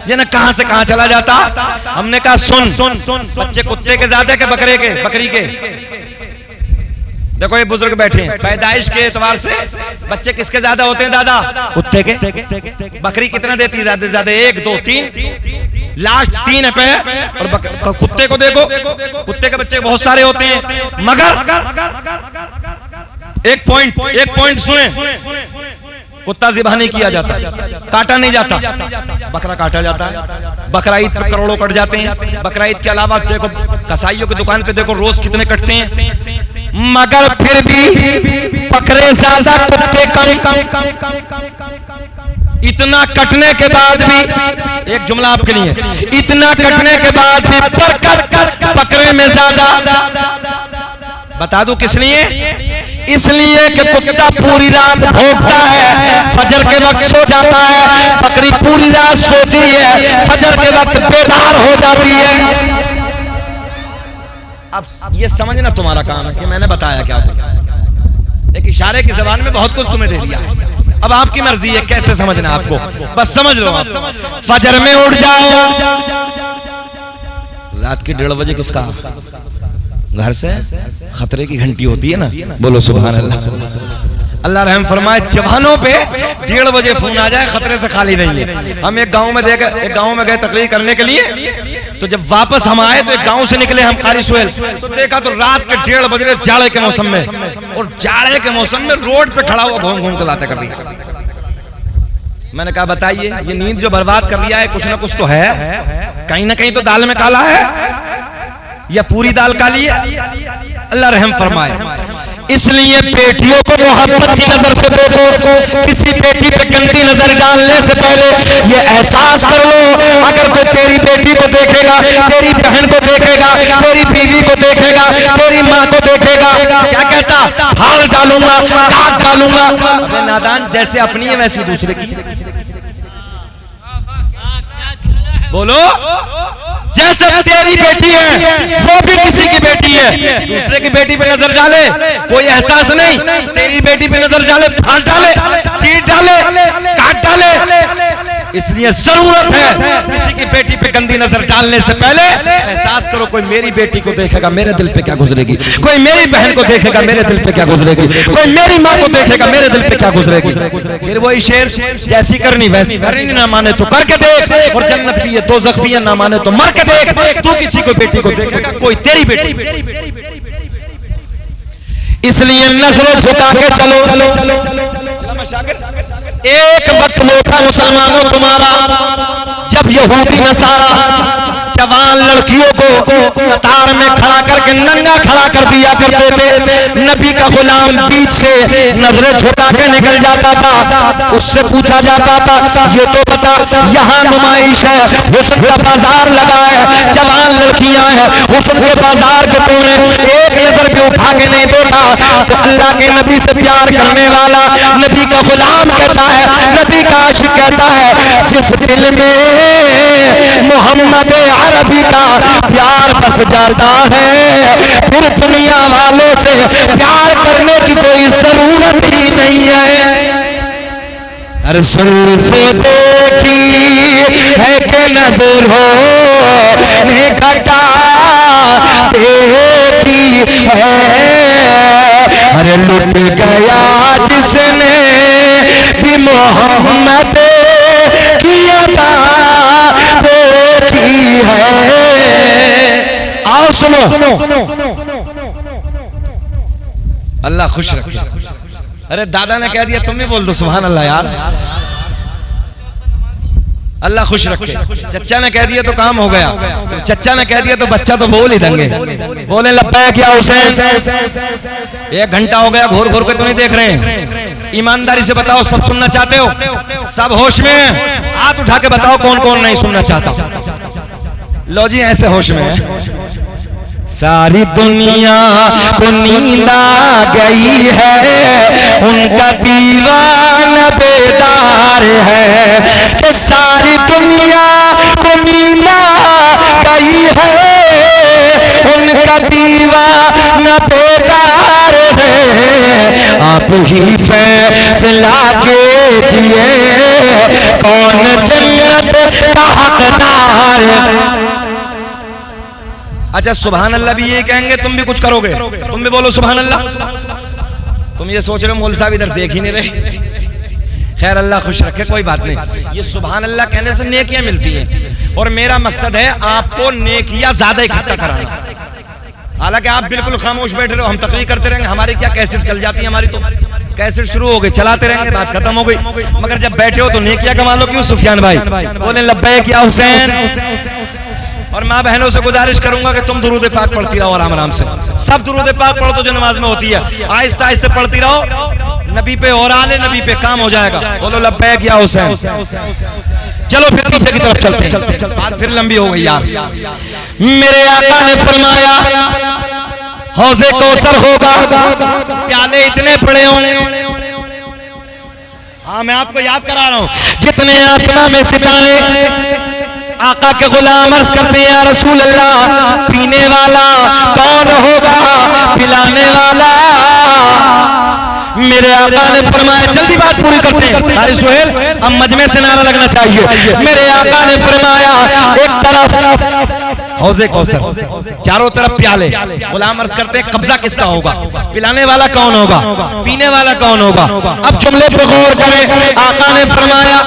जिन्हें कहां से कहां चला जाता। हमने कहा सुन, बच्चे कुत्ते के ज्यादा के बकरे के, बकरी के? देखो ये बुजुर्ग बैठे हैं, पैदाइश के एतबार से बच्चे किसके ज्यादा होते हैं दादा? कुत्ते के। बकरी कितना देती है ज्यादा से ज्यादा? 1 2 3, लास्ट 3 पे। और कुत्ते को देखो, कुत्ते के बच्चे बहुत सारे होते हैं, मगर एक पॉइंट सुने, कुत्ता ज़िबा नहीं किया जाता, काटा नहीं जाता, बकरा काटा जाता है। बकरा ईद पर करोड़ों कट जाते हैं। बकरा ईद के अलावा देखो कसाईयों की दुकान पे देखो रोज कितने कटते हैं, मगर फिर भी बकरे ज्यादा कुत्ते कम। इतना कटने के बाद भी, एक जुमला आपके लिए, इतना कटने के बाद भी बरकत बकरे में ज्यादा। बता दूं किस लिए? इसलिए कि कुत्ता पूरी रात भौंकता है, फजर के वक्त सो जाता है। बकरी पूरी रात सोती है, फजर के वक्त बेदार हो जाती है। अब ये समझना तुम्हारा काम है कि मैंने बताया क्या। एक इशारे की जबान में बहुत कुछ तुम्हें दे दिया है, अब आपकी मर्जी है कैसे समझना आपको, बस समझ लो आप। फजर में उठ जाओ, रात के 1:30 बजे किसका घर से खतरे की घंटी होती है ना, बोलो सुभान अल्लाह। अल्लाह रहम फरमाए, जवानों पे 1:30 बजे फोन आ जाए खतरे से खाली नहीं है। हम एक गांव में गए तकरीर करने के लिए, तो जब वापस हम आए तो एक गांव से निकले हम कारी सुहेल, तो देखा तो रात के 1:30 बजे जाड़े के मौसम में, और जाड़े के मौसम में रोड पे खड़ा हुआ घूम घूम के बातें कर रही है। मैंने कहा बताइए, ये नींद जो बर्बाद कर लिया है कुछ ना कुछ तो है, कहीं ना कहीं तो दाल में काला है, या पूरी दाल काली है? अल्लाह रहम फरमाए। इसलिए बेटियों को मोहब्बत की नजर से देखो, किसी बेटी पे गंदी नजर डालने से पहले ये एहसास कर लो, अगर कोई तेरी बेटी को देखेगा, तेरी बहन को देखेगा, तेरी बीवी को देखेगा, तेरी माँ को देखेगा, क्या कहता? फाड़ डालूंगा, काट डालूंगा। अबे नादान, जैसे अपनी है वैसी दूसरे की। बोलो, जैसे तेरी बेटी है वो भी किसी की बेटी है, दूसरे की बेटी पे नजर डाले कोई एहसास नहीं, तेरी बेटी पे नजर डाले फाड़ डाले, चीर डाले, काट डाले। इसलिए जरूरत है किसी की बेटी पे गंदी नजर डालने से पहले एहसास करो, कोई मेरी बेटी को देखेगा मेरे दिल पे क्या गुजरेगी, कोई मेरी बहन को देखेगा मेरे दिल पे क्या गुजरेगी, कोई मेरी माँ को देखेगा मेरे दिल पे क्या गुजरेगी। फिर वही शेर, जैसी करनी वैसी करनी, ना माने तो करके देख, और जन्नत भी है दोज़ख भी है, ना माने तो मर के देख। तू किसी को बेटी को देखेगा, कोई तेरी बेटी। इसलिए नजरें झुका के चलो। एक वक्त वो था मुसलमानों तुम्हारा, जब यहूदी नसारा जवान लड़कियों को कतार में खड़ा करके नंगा खड़ा कर दिया करते थे। नबी का गुलाम बीच से नजरें झुका के निकल जाता था, उससे पूछा जाता था ये तो बता, यहाँ नुमाइश है, हुस्न का बाजार लगा है, जवान लड़कियां हैं, हुस्न के बाजार के तूने एक नजर भी उठा के नहीं देखा। तो अल्लाह के नबी से प्यार करने वाला नबी का गुलाम कहता है, नबी का आशिक कहता है, जिस दिल में मोहम्मद अरबी का प्यार बस जाता है, फिर दुनिया वालों से प्यार करने की कोई जरूरत ही नहीं है। अरे सुल्फे देखी है कि नजर हो ने घटा देखी है, अरे लुट गया जिसने भी मोहम्मद की अता देखी है। आओ सुनो, अल्लाह खुश रखे। अरे दादा ने कह दिया तुम भी बोल दो सुभान अल्लाह यार। अल्लाह खुश रखे। चच्चा ने कह दिया तो काम हो गया, चच्चा ने कह दिया तो बच्चा तो बोल ही देंगे। बोले लब्बैक या हुसैन। 1 घंटा हो गया घूर घूर के तो नहीं देख रहे हैं, ईमानदारी से बताओ सब सुनना चाहते हो? सब होश में? हाथ उठा के बताओ कौन कौन नहीं सुनना चाहता। लो जी ऐसे होश में है। सारी दुनिया को नींद आ गई है, उनका दीवाना बेदार है, कि सारी दुनिया को नींद आ गई है, उनका दीवाना बेदार है। आप ही फैसला कीजिए कौन जन्नत का हकदार है। अच्छा सुभान अल्लाह भी ये कहेंगे, तुम भी कुछ करोगे? तुम भी बोलो सुभान अल्लाह। तुम ये सोच रहे हो मौलवी साहब इधर देख ही नहीं रहे। खैर अल्लाह खुश रखे, कोई बात नहीं। ये सुभान अल्लाह कहने से नेकियां मिलती हैं और मेरा मकसद है आपको नेकियां ज्यादा इकट्ठा कराना। हालांकि आप बिल्कुल खामोश बैठे रहो, हम तकरीर करते रहेंगे, हमारी क्या कैसेट चल जाती है, हमारी तो कैसेट शुरू हो गई, चलाते रहेंगे, बात खत्म हो गई। मगर जब बैठे हो तो नेकियां कमा लो। क्यों सुफियान भाई बोले लब्बैक या हुसैन। और माँ बहनों से गुजारिश करूंगा कि तुम दुरूद पाक पढ़ती रहो आराम आराम से। सब दुरूद पाक पढ़ो तो जो नमाज में होती है, आहिस्ता आहिस्ता पढ़ती रहो, नबी पे और आले नबी पे काम हो जाएगा। बोलो लब्बैक या हुसैन। चलो फिर पीछे की तरफ चलते हैं, बात फिर लंबी हो गई यार। मेरे आका ने फरमाया हौज़े कौसर होगा, प्याले इतने पड़े होंगे। हाँ मैं आपको याद करा रहा हूं, जितने आसमां में सितारे। आका के गुलाम अर्ज करते हैं या रसूल अल्लाह, पीने वाला कौन होगा, पिलाने वाला। मेरे आका ने फरमाया, जल्दी बात पूरी करते हैं अरे सुहेल, अब मजमे से नारा लगना चाहिए। मेरे आका ने फरमाया एक तरफ हौज़े कौसर, चारों तरफ प्याले। गुलाम अर्ज करते हैं कब्जा किसका होगा, पिलाने वाला कौन होगा, पीने वाला कौन होगा। अब जुमले पे गौर करें। आका ने फरमाया,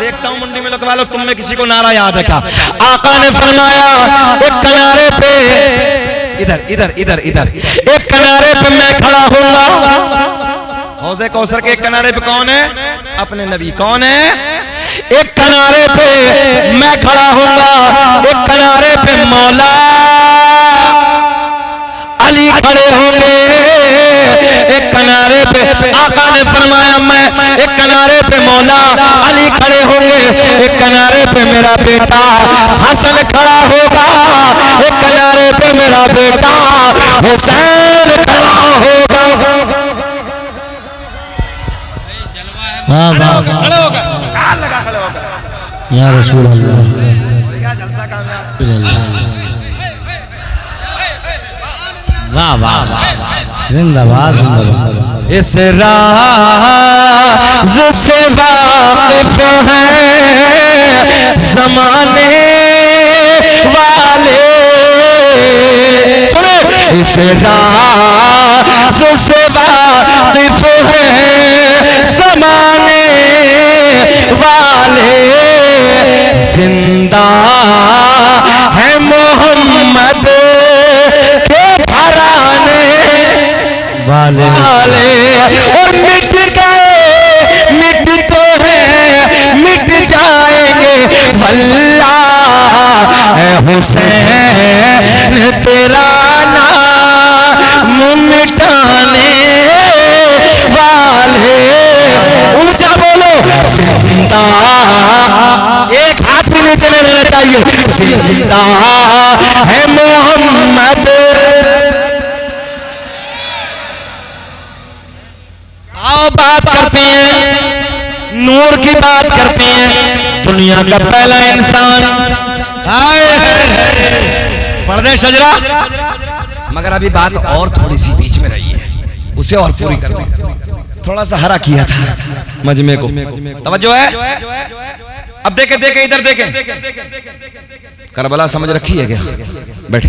देखता हूं मुंडी में लगवा लो, तुम में किसी को नारा याद है क्या। आका ने फरमाया एक किनारे पे, इधर इधर इधर इधर, एक किनारे पे मैं खड़ा होऊंगा। हौज़े कौसर के एक किनारे पे कौन है, अपने नबी। कौन है, एक किनारे पे मैं खड़ा होऊंगा, एक किनारे पे मौला अली खड़े होंगे, एक किनारे पे आका ने फरमाया मैं, एक किनारे पे मौला अली खड़े होंगे, एक किनारे पे मेरा बेटा हसन खड़ा होगा, एक किनारे पे मेरा बेटा हुसैन खड़ा होगा। वाह वाह खड़े होगा, हाथ लगा खड़े होगा या रसूल अल्लाह। क्या जलसा कामयाब। वाह वाह वाह, जिंदाबाद जिंदाबाद। इस राज से वाकिफ है ज़माने वाले। सुने, इस राज से वाकिफ है ज़माने वाले। जिंदा है मोहम्मद के घराने वाले और मिट गए, मिटते हैं, मिट जाएंगे वल्लाह है हुसैन तेरा नाम मिटाने वाले। ऊंचा बोलो जिंदा, एक हाथ भी नीचे नहीं रहना चाहिए। जिंदा है मोहम्मद। आओ बात करते हैं, नूर की बात करते हैं। दुनिया का पहला इंसान पढ़ दे शजरा, मगर अभी बात और थोड़ी सी बीच में रही है, उसे और पूरी कर दें। थोड़ा सा हरा किया था मजमे को, तवज्जो है। अब देखे देखे इधर देखे, करबला समझ रखी है क्या, बैठे।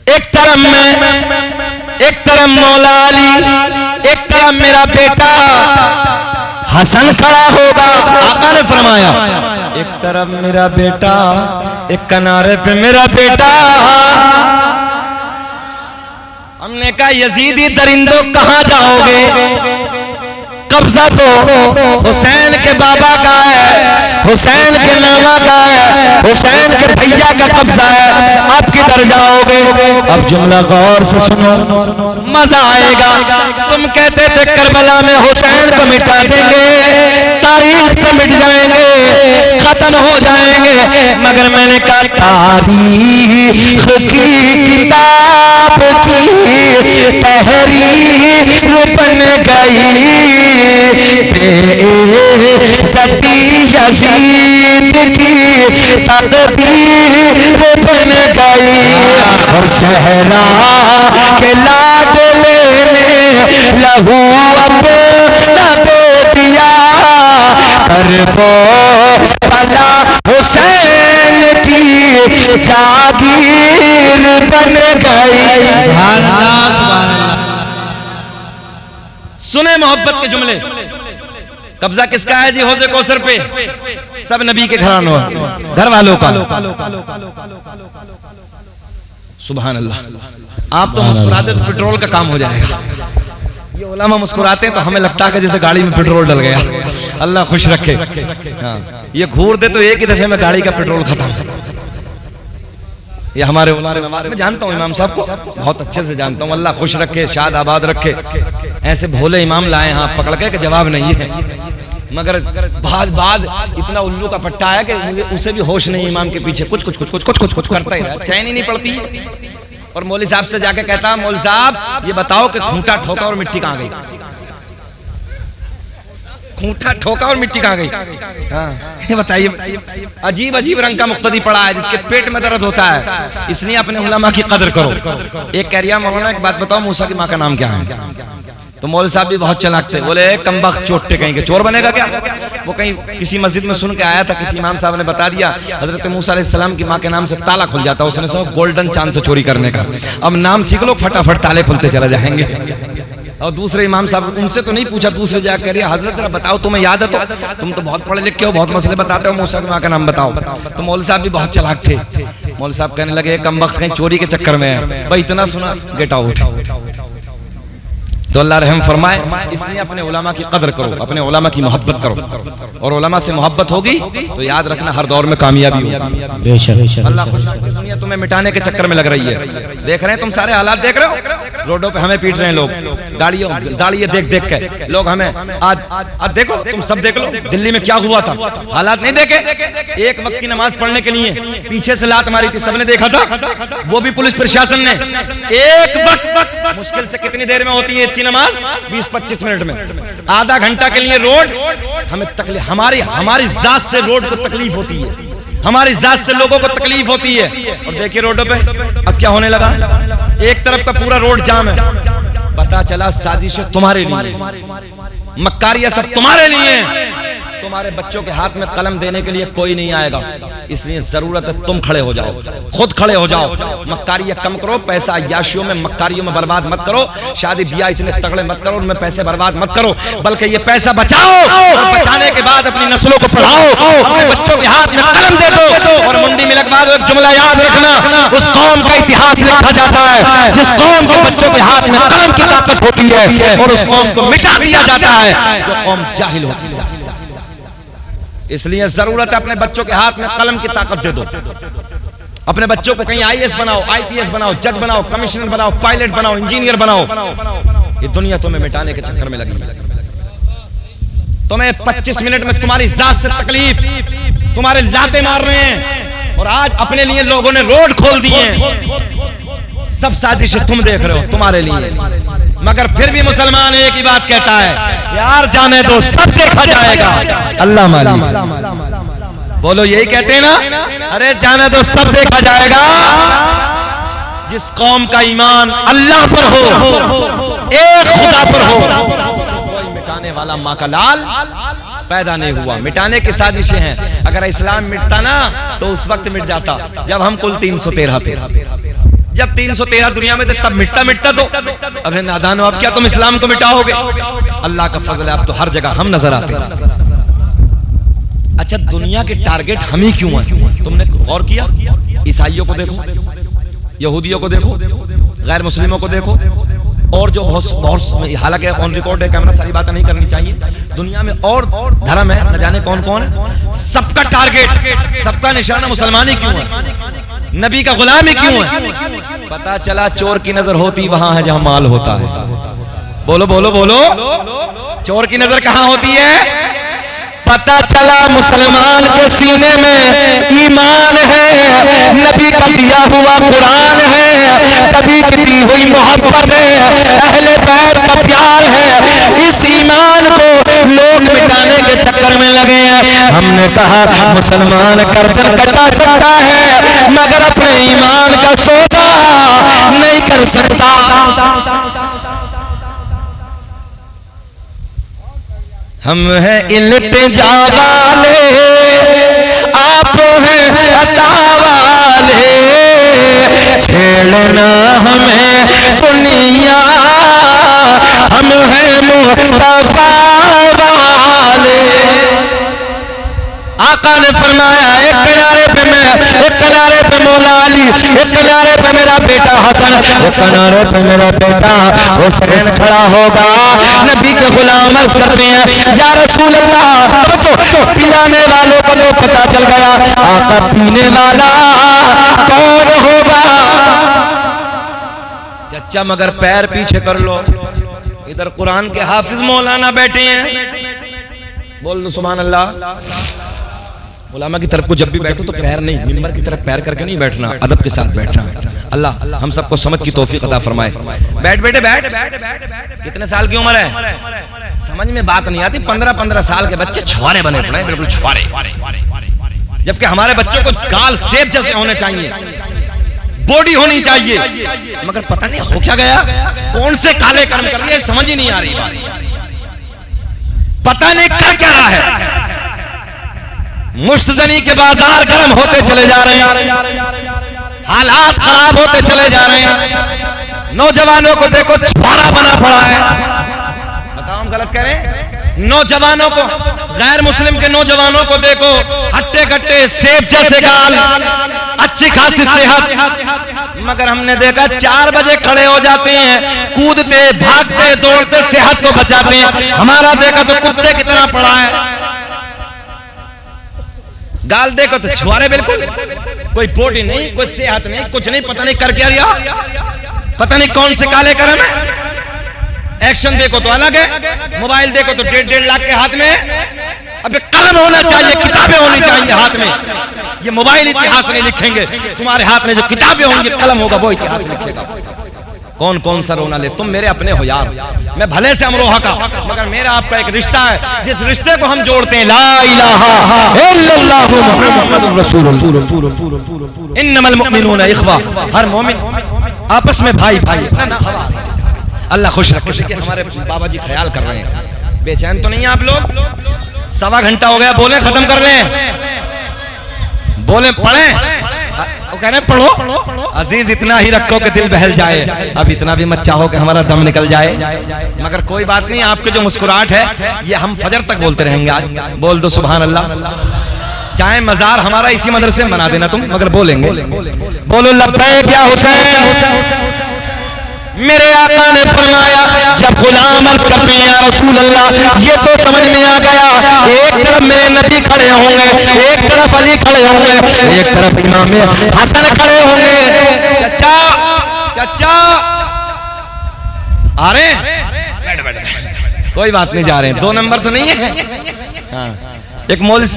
एक तरफ मैं, एक तरफ मौला अली, एक तरफ मेरा बेटा हसन खड़ा होगा। आका ने फरमाया एक तरफ मेरा बेटा, एक किनारे पे मेरा बेटा। हमने कहा यजीदी दरिंदों कहां जाओगे, कब्जा तो हुसैन के बाबा का है, हुसैन के नाना का है, हुसैन के भैया का कब्जा है, आप किधर जाओगे। अब जुमला गौर से सुनो, मजा आएगा। तुम कहते थे करबला में हुसैन को मिटा देंगे, तारीख से मिट जाएंगे, खत्म हो जाएंगे, मगर मैंने कहा तारीख की किताब की तहरीर बन गई, बेइज्जती यजीद की तकदीर बन गई। और सहरा के लाडले ने लहू अपना दे दिया, करबला हुसैन की जागीर बन गई। सुने मोहब्बत के जुमले। कब्जा किसका है जी हौज़े कौसर पे? सब नबी के घर वालों का। सुभान अल्लाह। आप तो मुस्कुराते तो पेट्रोल का काम हो जाएगा। ये उलमा मुस्कुराते हैं तो हमें लगता है कि जैसे गाड़ी में पेट्रोल डल गया। अल्लाह खुश रखे। हाँ, ये घूर दे तो एक ही दफे में गाड़ी का पेट्रोल खत्म। ये हमारे मैं जानता हूँ इमाम साहब को बहुत अच्छे से जानता हूँ। अल्लाह खुश रखे, शाद आबाद रखे। ऐसे भोले इमाम लाए हैं आप पकड़ के जवाब नहीं है, मगर बाद इतना उल्लू का पट्टा है कि मुझे उसे भी होश नहीं। इमाम के पीछे कुछ करता ही रहा, चैन ही नहीं पड़ती। और मौलवी साहब से जाके कहता, मौलवी साहब ये बताओ कि खूंटा ठोका और मिट्टी कहाँ गई? खूंटा ठोका और मिट्टी कहाँ गई? हाँ, ये बताइए। अजीब अजीब रंग का मुक्तदी पड़ा है जिसके पेट में दर्द होता है। इसलिए अपने उलमा की कदर करो। एक कह रिया मौलाना एक बात बताओ, मूसा की माँ का नाम क्या है? तो मौलवी साहब भी बहुत चालाक थे, बोले कमबख्त चोटे कहीं के चोर बनेगा क्या? वो कहीं किसी मस्जिद में सुन के आया था, किसी इमाम साहब ने बता दिया हजरत मूसा अलैहिस्सलाम की माँ के नाम से ताला खुल जाता। उसने सोचा गोल्डन चांद से चोरी करने का। अब नाम सीख लो, फटाफट ताले खुलते चले जाएंगे। और दूसरे इमाम साहब उनसे तो नहीं पूछा, दूसरे जाकर कह रही हजरत बताओ तुम्हें याद है? तो तुम तो बहुत पढ़े लिखे हो, बहुत मसले बताते हो, मूसा की माँ का नाम बताओ। तो मौलवी साहब भी बहुत चालाक थे। मौलवी साहब कहने लगे कमबख्त कहीं चोरी के चक्कर में है। भाई इतना सुना, गेट आउट। तो अल्लाह रहम फरमाए, इसलिए अपने उलमा की कदर करो, अपने उलमा की मोहब्बत करो। और उलमा से मोहब्बत होगी तो याद रखना हर दौर में कामयाबी होगी। बेशक अल्लाह खुश रखे। दुनिया तुम्हें मिटाने के चक्कर में लग रही है। देख रहे हैं तुम सारे हालात देख रहे हो, रोडों पे हमें पीट रहे हैं लोग, गाड़ियां देख के लोग हमें। आज देखो, तुम सब देख लो दिल्ली में क्या हुआ था, हालात नहीं देखे? एक वक्त की नमाज पढ़ने के लिए पीछे से लात मारी थी, सबने देखा था, वो भी पुलिस प्रशासन ने। एक वक्त मुश्किल से कितनी देर में होती है की नमाज? 20-25 मिनट में। आधा घंटा के लिए रोड हमें तकलीफ, हमारी जात से रोड को तकलीफ होती है, हमारी जात से लोगों को तकलीफ होती है। और देखिए रोडों पे अब क्या होने लगा, एक तरफ का पूरा रोड जाम है। पता चला साजिशें तुम्हारे लिए, मक्कारियां सब तुम्हारे लिए। तुम्हारे बच्चों के हाथ में कलम देने के लिए कोई नहीं आएगा। इसलिए जरूरत है तुम खड़े हो जाओ, खुद खड़े हो जाओ। मक्कारियां कम करो, पैसा अय्याशियों में मक्कारियों में बर्बाद मत करो, शादी ब्याह इतने तगड़े मत करो, उनमें पैसे बर्बाद मत करो, बल्कि ये पैसा बचाओ और बचाने के बाद अपनी नस्लों को पढ़ाओ, अपने बच्चों के हाथ में कलम दे दो। और मुंडी मिलक बाद एक जुमला याद रखना, उस कौम का इतिहास लिखा जाता है जिस कौम के बच्चों के हाथ में कलम की ताकत होती है, और उस कौम को मिटा दिया जाता है जो कौम जाहिल होती है। इसलिए जरूरत है अपने बच्चों के हाथ में कलम की ताकत दे दो। अपने बच्चों को कहीं IAS बनाओ, IPS बनाओ, जज बनाओ, कमिश्नर बनाओ, पायलट बनाओ, इंजीनियर बनाओ। ये दुनिया तुम्हें मिटाने के चक्कर में लगी है। तुम्हें 25 मिनट में तुम्हारी जात से तकलीफ, तुम्हारे लाते मार रहे हैं, और आज अपने लिए लोगों ने रोड खोल दिए हैं। सब साजिशें तुम देख रहे हो तुम्हारे लिए, मगर फिर भी मुसलमान एक ही बात कहता है, यार जाने दो सब देखा जाएगा, अल्लाह मालिक। बोलो यही कहते हैं ना, अरे जाने दो सब देखा जाएगा। जिस कौम का ईमान अल्लाह पर हो, एक खुदा पर हो, उसे कोई मिटाने वाला माँ का लाल पैदा नहीं हुआ। मिटाने की साजिशें हैं। अगर इस्लाम मिटता ना तो उस वक्त मिट जाता जब हम कुल 313 थे। जब 313 दुनिया में थे तब मिटता तो अबे नादान हो, अब क्या तुम इस्लाम को मिटाओगे? अल्लाह का फजल है, अब तो हर जगह हम नजर आते हैं। अच्छा, दुनिया के टारगेट हम ही क्यों हैं? तुमने गौर किया? ईसाइयों को देखो, यहूदियों को देखो, गैर मुस्लिमों को देखो, और जो बहुत, हालांकि ऑन रिकॉर्ड है कैमरा, सारी बातें नहीं करनी चाहिए। दुनिया में और धर्म है, न जाने कौन कौन है, सबका टारगेट, सबका निशाना मुसलमानी क्यों है? नबी का गुलामी क्यों है? पता चला चोर की नजर होती वहां है जहां माल होता है। बोलो बोलो बोलो, चोर की नजर कहां होती है? पता चला मुसलमान के सीने में ईमान है, नबी का दिया हुआ कुरान है, कभी की दी हुई मोहब्बत है, अहले बैत का प्यार है। इस ईमान को लोग मिटाने के चक्कर में लगे हैं। हमने कहा मुसलमान गर्दन कटा सकता है मगर अपने ईमान का सौदा नहीं कर सकता। हम हैं इल्तिजा वाले, आप हैं अता वाले, छेड़ना हमें दुनिया, हम हैं ने फरमाया एक किनारे पे मैं, एक किनारे पे मौला अली, एक किनारे पे मेरा बेटा हसन, एक किनारे पे मेरा बेटा हुसैन खड़ा होगा। नबी के गुलाम अर्ज करते हैं या रसूल अल्लाह, तो पिलाने वालों को तो पता चल गया, आका पीने वाला कौन होगा? चचा मगर पैर पीछे कर लो, इधर कुरान के हाफिज मौलाना बैठे हैं, बोल दो सुभान अल्लाह। उलामा की तरफ को जब भी बैठो तो पैर नहीं, मिंबर की तरफ पैर करके नहीं बैठना, अदब के साथ बैठना। अल्लाह हम सबको समझ की तौफीक अता फरमाए। बैठ बेटे बैठ। कितने साल की उम्र है? समझ में बात नहीं आती। 15-15 साल के बच्चे छुआरे बने पड़े, बिल्कुल छुआरे, जबकि हमारे बच्चों को गाल सेब जैसे होने चाहिए, बॉडी होनी चाहिए, मगर पता नहीं हो क्या गया, कौन से काले कर्म कर लिए समझ ही नहीं आ रही, पता नहीं कर क्या रहा है। मुश्तजनी के बाजार गर्म होते चले जा रहे हैं, हालात खराब होते चले जा रहे हैं, नौजवानों को देखो छुआरा बना पड़ा है। बताओ हम गलत कह रहे हैं? नौजवानों को, गैर मुस्लिम के नौजवानों को देखो हट्टे कट्टे, सेब जैसे गाल, अच्छी खासी सेहत, मगर हमने देखा 4 बजे खड़े हो जाते हैं, कूदते भागते दौड़ते सेहत को बचाते हैं। हमारा देखा तो कुत्ते की तरह पड़ा है, गाल देखो तो छुआरे, बिल्कुल कोई बॉडी नहीं, कोई सेहत नहीं, कुछ नहीं, पता नहीं कर क्या रिया, पता नहीं कौन से काले कर्म है। एक्शन देखो तो अलग है, मोबाइल देखो तो 1.5 लाख के हाथ में। अबे कलम होना चाहिए, किताबें होनी चाहिए हाथ में। ये मोबाइल इतिहास नहीं लिखेंगे, तुम्हारे हाथ में जो किताबें होंगी, कलम होगा वो इतिहास लिखेगा। कौन कौन सा रोना ले, तुम मेरे अपने हो यार, मैं भले से अमरोहा का, मगर मेरा आपका एक रिश्ता है, जिस रिश्ते को हम जोड़ते हैं ला इलाहा इल्लल्लाहु मुहम्मदुर रसूलुल्लाह, इन्नमल मुमिनूना इख्वा, हर मोमिन आपस में भाई भाई। ना हवा अल्लाह खुश रखे। देखिए हमारे बाबा जी ख्याल कर रहे हैं, बेचैन तो नहीं है आप लोग? 1.25 घंटा हो गया, बोले खत्म कर लें, बोले पढ़े, वो कह रहे पढ़ो। अजीज इतना ही रखो कि दिल बहल जाए, अब इतना भी मत चाहो कि हमारा दम निकल जाए, मगर कोई बात नहीं, आपके जो मुस्कुराहट है ये हम फजर तक बोलते रहेंगे आज। बोल दो सुभान अल्लाह। चाहे मजार हमारा इसी मदरसे में बना देना तुम, मगर बोलेंगे। बोलो लब्बैक या हुसैन। मेरे आका ने फरमाया जब गुलाम अर्ज करते हैं या रसूल अल्लाह, ये तो समझ में आ गया, एक तरफ मेरे नबी खड़े होंगे, एक तरफ अली खड़े होंगे, एक तरफ इमाम हसन खड़े होंगे। चचा चचा आ रहे हैं? बैठ कोई बात नहीं, जा रहे हैं, 2 नंबर तो नहीं है। हाँ एक मौलवी,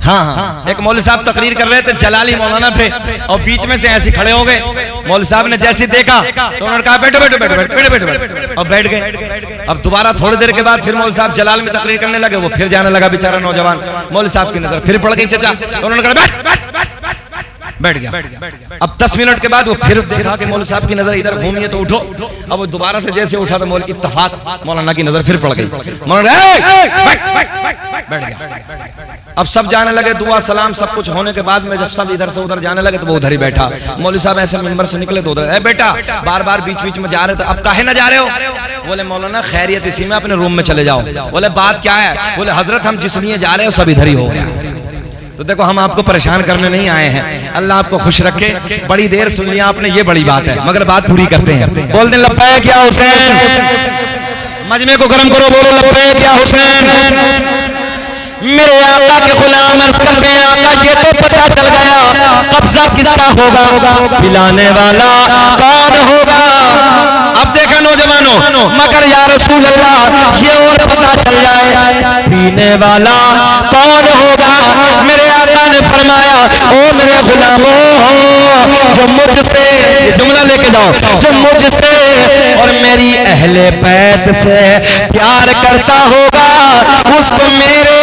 हाँ एक मौलवी साहब तकरीर कर रहे थे, जलाली मौलाना थे, और बीच में से ऐसे खड़े हो गए। मौलवी साहब ने जैसे देखा तो उन्होंने कहा बैठो बैठो बैठो बैठो बैठो बैठो, और बैठ गए। अब दोबारा थोड़ी देर के बाद फिर मौलवी साहब जलाल में तकरीर करने लगे, वो फिर जाने लगा बेचारा नौजवान। मौलवी साहब की नजर फिर पड़ गई चचा, तो उन्होंने कहा बैठ गया। अब 10 मिनट के बाद वो फिर देखा कि मौलवी साहब की नजर इधर घूमी है तो उठो। अब वो दोबारा से जैसे उठा तो मौलवी इत्तफाक मौलाना की नजर फिर पड़ गई, मौलाना बैठ गया। अब सब जाने लगे, दुआ सलाम सब कुछ होने के बाद में जब सब इधर से उधर जाने लगे तो वो उधर ही बैठा। मौलवी साहब ऐसे मिंबर से निकले तो उधर, बेटा बार बार बीच बीच में जा रहे थे, अब काहे ना जा रहे हो? बोले मौलाना खैरियत इसी में, अपने रूम में चले जाओ। बोले बात क्या है? बोले हजरत हम जिस लिए जा रहे हो सब इधर ही हो गया। तो देखो हम आपको परेशान करने नहीं आए हैं, अल्लाह आपको खुश रखे। बड़ी देर सुन लिया आपने, ये बड़ी बात है, मगर बात पूरी करते हैं। बोल दें लब्बैक या हुसैन। मजमे को गर्म करो, बोलो लब्बैक या हुसैन। मेरे आका के गुलाम अर्ज करते हैं आका ये तो पता चल गया, कब्जा किसका होगा, पिलाने वाला कौन होगा? अब देखा नौजवानों, मगर या रसूल अल्लाह ये और पता चल जाए पीने वाला कौन होगा। मेरे आका ने फरमाया ओ मेरे गुलामों, जो मुझसे, ये जुमला लेके जाओ, जो मुझसे और मेरी अहले बैत से प्यार करता होगा उसको मेरे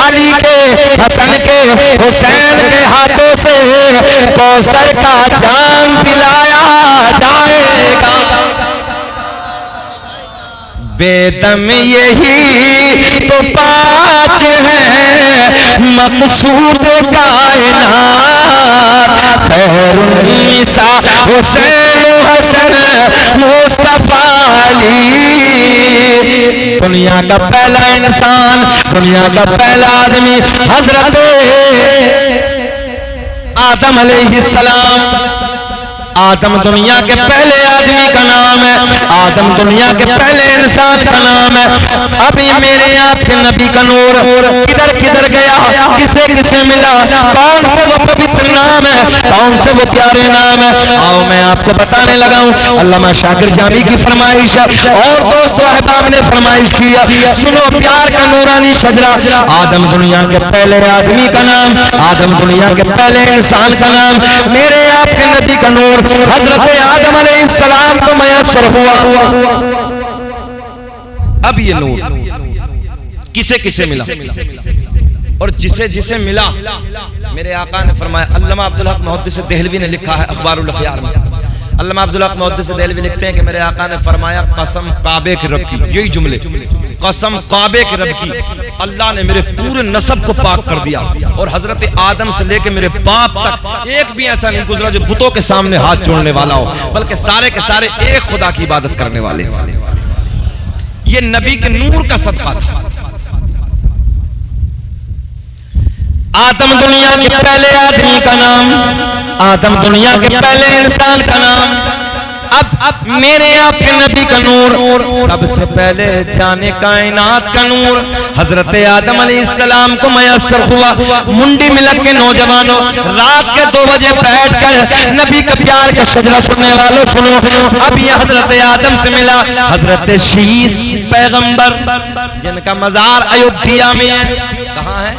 अली के, हसन के, हुसैन के हाथों से कौसर का जाम पिलाया जाएगा। बेदम यही तो पाँच है मकसूद कायनात, खैरुन निसा हुसैन हसन मुस्तफा अली, दुनिया का पहला इंसान, दुनिया का पहला आदमी हजरत आदम अलैहिस्सलाम। आदम दुनिया के पहले आदमी का नाम है, आदम दुनिया के पहले इंसान का नाम है। अभी मेरे आपके नबी का नूर किधर किधर गया, किसे किसे मिला, कौन से वो पवित्र नाम है, कौन से वो प्यारे नाम है, आओ मैं आपको बताने लगा हूँ। अल्लामा शाकिर जामी की फरमाइश और दोस्तों अहबाब ने फरमाइश किया, सुनो प्यार का नूरानी शजरा। आदम दुनिया के पहले आदमी का नाम, आदम दुनिया के पहले इंसान का नाम, मेरे आपके नबी का नूर हजरत आदम अलैहिस्सलाम को मयस्सर हुआ। अब ये नूर किसे किसे मिला और जिसे जिसे मिला, मेरे आका ने फरमाया। अल्लामा अब्दुल हक मुहद्दिस देहलवी ने लिखा है अखबारुल अखयार में, अल्लामा अब्दुल हक मुहद्दिस देहलवी लिखते हैं कि मेरे आका ने फरमाया, कसम काबे के रब की, यही जुमले, कसम काबे के रब की, अल्लाह ने मेरे पूरे नसब को पाक कर दिया और हजरत आदम से लेके मेरे बाप तक एक भी ऐसा नहीं गुजरा जो बुतों के सामने हाथ जोड़ने वाला हो, बल्कि सारे के सारे एक खुदा की इबादत करने वाले थे। ये नबी के नूर का सदका था। आदम दुनिया के पहले आदमी का नाम, आदम दुनिया के पहले इंसान का नाम। अब मेरे आपके नबी का नूर, सबसे पहले जाने कायनात का नूर हजरत आदम अलैहिस्सलाम को मयस्सर हुआ। मुंडी मिलक के नौजवानों, रात के 2 बजे बैठकर नबी का प्यार का शजरा सुनने वालों सुनो। अब ये हजरत आदम से मिला हजरत शीस पैगंबर, जिनका मजार अयोध्या में है। कहाँ है?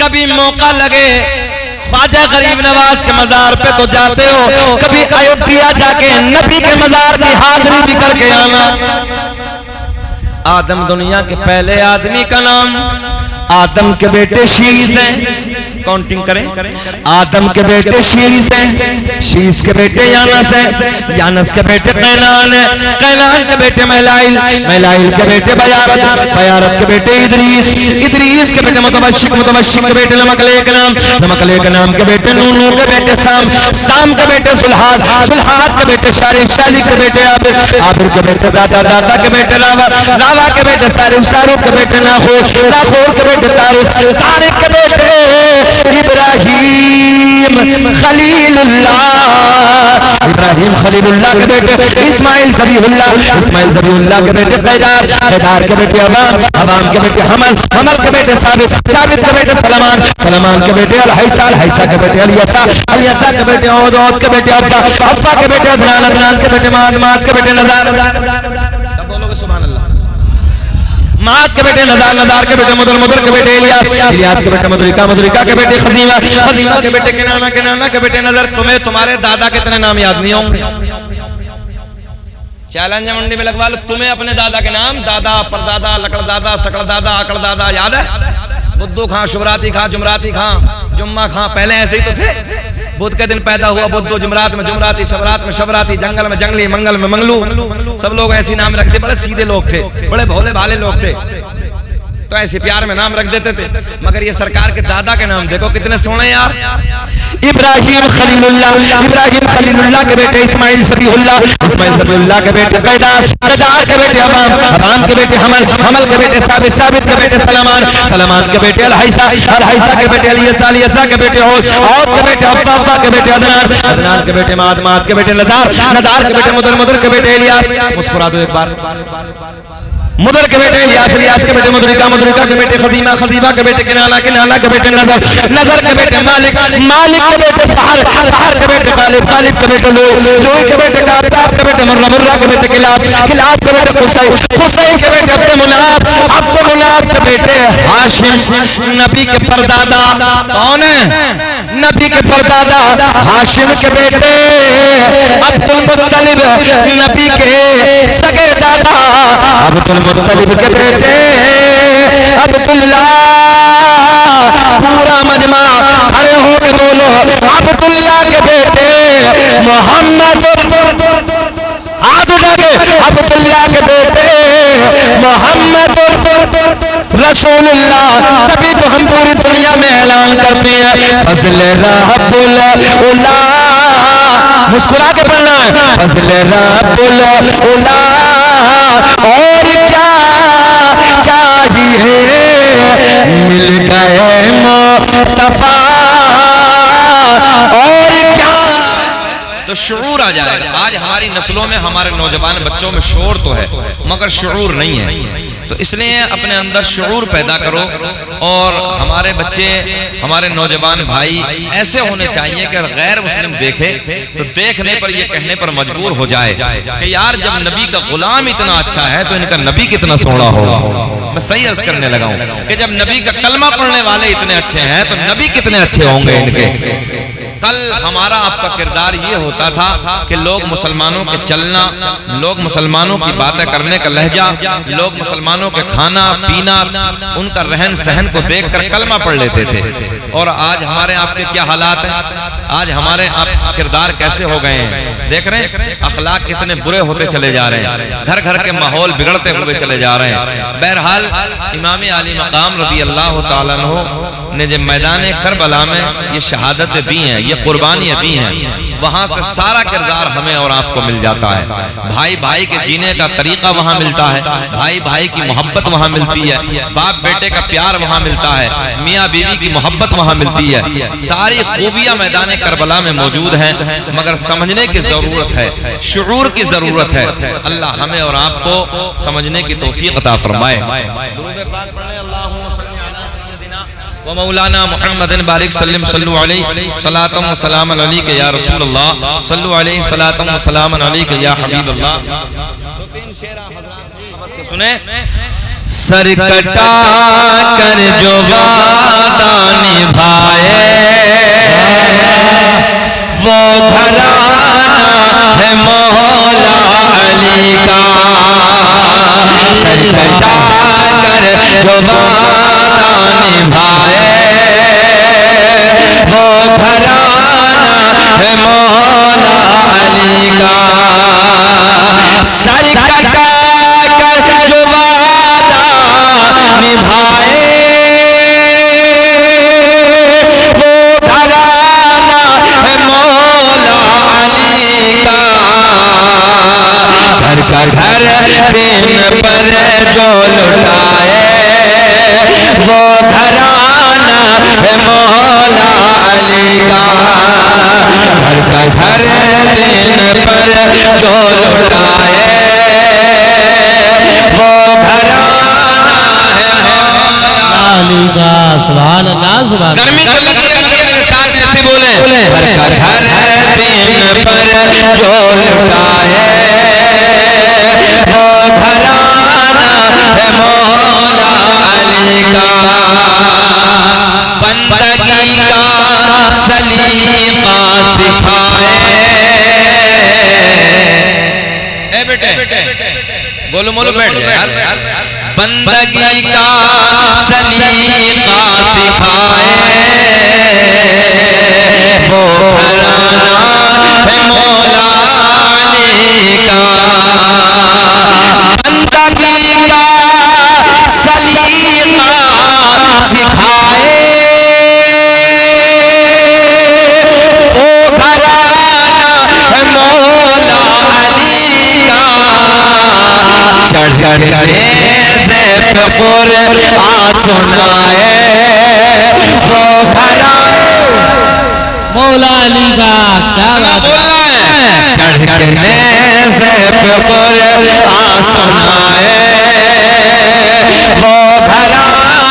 कभी मौका लगे ख्वाजा गरीब नवाज के मजार पे तो जाते हो, कभी अयोध्या जाके नबी के मजार की हाजिरी भी करके आना। आदम दुनिया के पहले आदमी का नाम, आदम के बेटे शीस हैं, काउंटिंग करें, आदम के बेटे शीस हैं, शीस के बेटे यानस हैं, यानस के बेटे कैनान है, कैनान के बेटे महलाइल, महलाइल के बेटे बयारत, बयारत के बेटे इदरीस, इदरीस के बेटे मुतवश्शिक, मुतवश्शिक के बेटे नमकले के नाम, नमकले के नाम के बेटे नूनू के बेटे साम, साम के बेटे सुल्हाद, सुल्हाद के बेटे शारिक, शारिक के बेटे आबिर, आबिर के बेटे दादा, दादा के बेटे रावा, रावा के बेटे सारुख, सारुख के बेटे नाखोर, नाखोर के बेटे तारिक, तारिक के बेटे इब्राहिम खलीलुल्लाह, इब्राहिम खलीलुल्लाह के बेटे इस्माइल ज़बीहुल्लाह, इस्माइल ज़बीहुल्लाह के बेटे कैदार, कैदार के बेटे अवाम, अवाम के बेटे हमल, हमल के बेटे साबित, साबित के बेटे सलमान, सलमान के बेटे अल-हैसा, अल-हैसा के बेटे अल-यसा, अल-यसा के बेटे औद, औद के बेटे अफ़ा, अफ़ा के बेटे अदनान, अदनान के बेटे माद, माद के बेटे नज़ार। तब बोलोगे सुभान अल्लाह। माद के बेटे नज़ार, नज़ार के बेटे मुदर, मुदर के बेटे इलियास, इलियास के बेटे मधुरिका, मधुरिका के बेटे खजीमा, खजीमा के बेटे किनाना, किनाना के बेटे नजर। तुम्हें तुम्हारे दादा कितने नाम याद नहीं होंगे? चैलेंज मंडी में लगवा लो, तुम्हें अपने दादा के नाम, दादा, परदादा, लकड़ दादा, सकड़ दादा, आकड़ दादा याद है? बुद्धू खां, शुभराती खां, जुमराती खां, जुम्मा खां, पहले ऐसे ही तो थे। बुध के दिन पैदा हुआ बुद्धू, जुमरात में जुमराती, शबरात में शबराती, जंगल में जंगली, मंगल में मंगलू, सब लोग ऐसी नाम रखते। बड़े सीधे लोग थे, बड़े भोले भाले लोग थे, तो ऐसे प्यार में नाम रख देते थे। मगर ये सरकार के दादा के नाम देखो कितने सोने यार। इब्राहिम खलीलुल्लाह, इब्राहिम खलीलुल्लाह के बेटे इस्माइल ज़बीहुल्लाह, इस्माइल ज़बीहुल्लाह के बेटे कैदार, कैदार के बेटे अवाम, अवाम के बेटे हमल, हमल के बेटे साबित, साबित के बेटे सलमान, सलमान के बेटे अल-हैसा, अल-हैसा के बेटे अल-यसा, अल-यसा के बेटे औद, औद के बेटे अफ़ा, अफ़ा के बेटे अदनान, अदनान के बेटे माद, माद के बेटे नज़ार, नज़ार के बेटे मुदर, मुदर के बेटे इलियास। मुस्कुरा दो एक बार। मुदर के बेटे इलियास, इलियास के बेटे मधुरिका, मधुरिका के बेटे खजीमा, खजीमा के बेटे किनाना, किनाना के बेटे नजर, नजर के बेटे मालिक, मालिक के बेटे फहर, फहर के बेटे गालिब, गालिब के बेटे लो, लोई के बेटे काब, काब के बेटे मुर्रा, मुर्रा के बेटे किलाब, किलाब के बेटे कुसै, कुसै के बेटे अब्द मुनाफ, अब्द मुनाफ के बेटे हाशिम, नबी के परदादा कौन है? नबी के परदादा हाशिम के बेटे अब्दुल मुत्तलिब, नबी के सगे दादा अब्दुल मुत्तलिब के बेटे अब्दुल्लाह। पूरा मजमा खड़े हो के बोलो, अब्दुल्लाह के बेटे मोहम्मद, हाथ उठा के, अब्दुल्लाह के बेटे मोहम्मद रसूलुल्लाह। तभी तो हम पूरी दुनिया में ऐलान करते हैं फज़ल रब्बुल उला, मुस्कुरा के पढ़ना है, फज़ल रब्बुल उला। और क्या मिल गए मुस्तफा और क्या। तो शऊर आ जाएगा। आज हमारी नस्लों में, हमारे नौजवान बच्चों में शऊर तो है मगर शऊर नहीं है। तो इसलिए अपने अंदर शऊर पैदा करो और हमारे बच्चे, हमारे नौजवान भाई ऐसे होने चाहिए कि गैर मुस्लिम देखे तो देखने पर ये कहने पर मजबूर हो जाए कि यार जब नबी का गुलाम इतना अच्छा है तो इनका नबी कितना सोना होगा। मैं सही अर्ज करने लगा हूं कि जब नबी का कलमा पढ़ने वाले इतने अच्छे हैं तो नबी कितने अच्छे होंगे इनके। कल हमारा आपका किरदार ये होता था कि लोग मुसलमानों के चलना, लोग मुसलमानों की बातें करने का लहजा, लोग मुसलमानों के खाना पीना, उनका रहन सहन को देखकर कलमा पढ़ लेते थे। और आज हमारे आपके क्या हालात हैं, आज हमारे आप किरदार कैसे हो गए हैं। देख रहे हैं अखलाक कितने बुरे होते चले जा रहे हैं, घर घर के माहौल बिगड़ते हुए चले जा रहे हैं। बहरहाल इमाम आली मकाम रज़ी अल्लाह तआला अन्हु ने जब मैदान करबला में ये शहादतें दी हैं, ये कुर्बानियां दी हैं, वहां से सारा किरदार हमें और आपको मिल जाता है। भाई भाई के जीने का तरीका वहां मिलता है, भाई भाई की मोहब्बत वहां मिलती है, बाप बेटे का प्यार वहां मिलता है, मियाँ बीवी की मोहब्बत वहां मिलती है। सारी खूबियां मैदान करबला में मौजूद हैं मगर समझने की जरूरत है, शुऊर की जरूरत है। अल्लाह हमें और आपको समझने की तौफीक अता फरमाए। व मौलाना मुहम्मदिन बारिक सल्लम सल्लु अलैहि सलातम व सलाम अलैका या रसूल अल्लाह सल्लु अलैहि सलातम व सलाम अलैका या हबीब अल्लाह। दो तीन शेर हज़रात सुने। सर कटा कर जो वादा निभाए वो घराना है मौला अली का। सर कटा कर जो वादा निभाए वो घराना है मौला अली का। सर कटा कर जो वादा निभाए वो घराना है मौला अली का। घर का घर दिन पर जो लुटाए वो घराना है मौला अली का। घर का घर दिन पर जो लुटाए वो घराना है मौला अली का। सुभान अल्लाह सुभान। गर्मी तो लगी है मगर मेरे साथ ऐसे बोले। घर का घर दिन पर जो लुटाए वो घराना है मौला अली का। बंदगी का सलीका सिखाए। ए बेटे गोलू मोलू बैठ जाए यार। बंदगी का सलीका सिखाए वो घराना है मौला अली का। बंदगी का सलीका सिखाए वो घराना है मौला अली का। चढ़ नेज़े पे कुरआन सुनाए वो घराना मौला अली का। क्या बात है। चढ़ नेज़े पे कुरआन सुनाए वो घराना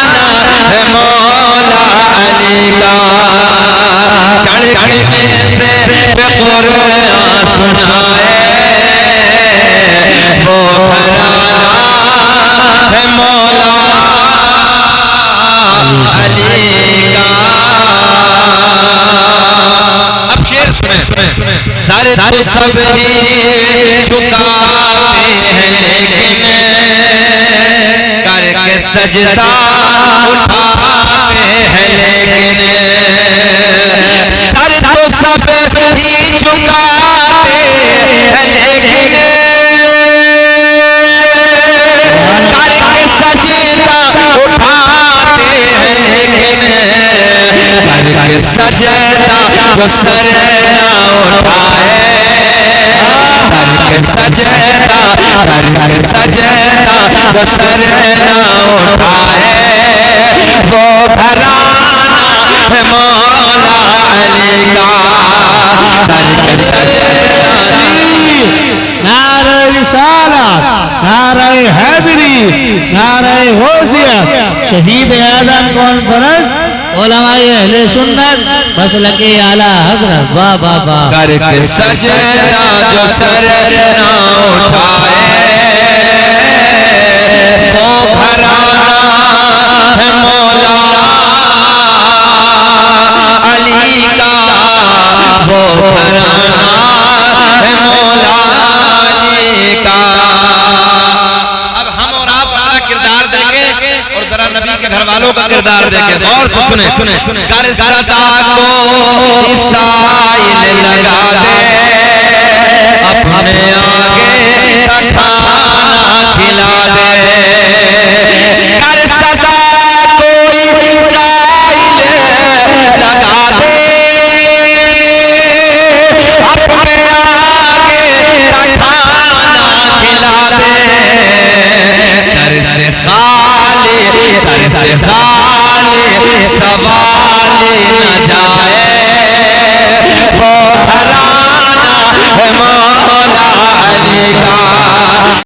है मौला अली का। चढ़ नेज़े पे कुरआन सुनाए वो घराना है मौला अली का। अब शेर सुने। सर तो सब ही झुकाते हैं लेकिन करके सजदा उठाते हैं लेकिन। सर तो सब ही झुकाते हैं लेकिन करके सजदा उठाते हैं लेकिन। करके सजदा जो सर ना उठाए करके सजदा करके सजदा जो सर ना उठाए वो नारे होशिया शहीद आजम कॉन्फ्रेंस उलमाए अहले सुन्नत मसलके आला हजरत वाह वाह वाह करके सजदा जो सर ना उठाए वो घराना है मौला अली का, वो घराना है मौला अली का। अब हम और आप अपना किरदार देंगे और जरा नबी के घर वालों का किरदार देंगे। और सुने कर सदा को इसाइल लगा दे, अपने आगे का खाना खिला दे। कर सदा को इसाइल लगा दे, अपने आगे का खाना खिला दे। कर से खाली सवाल न जाए, वो घराना है मौला अली का।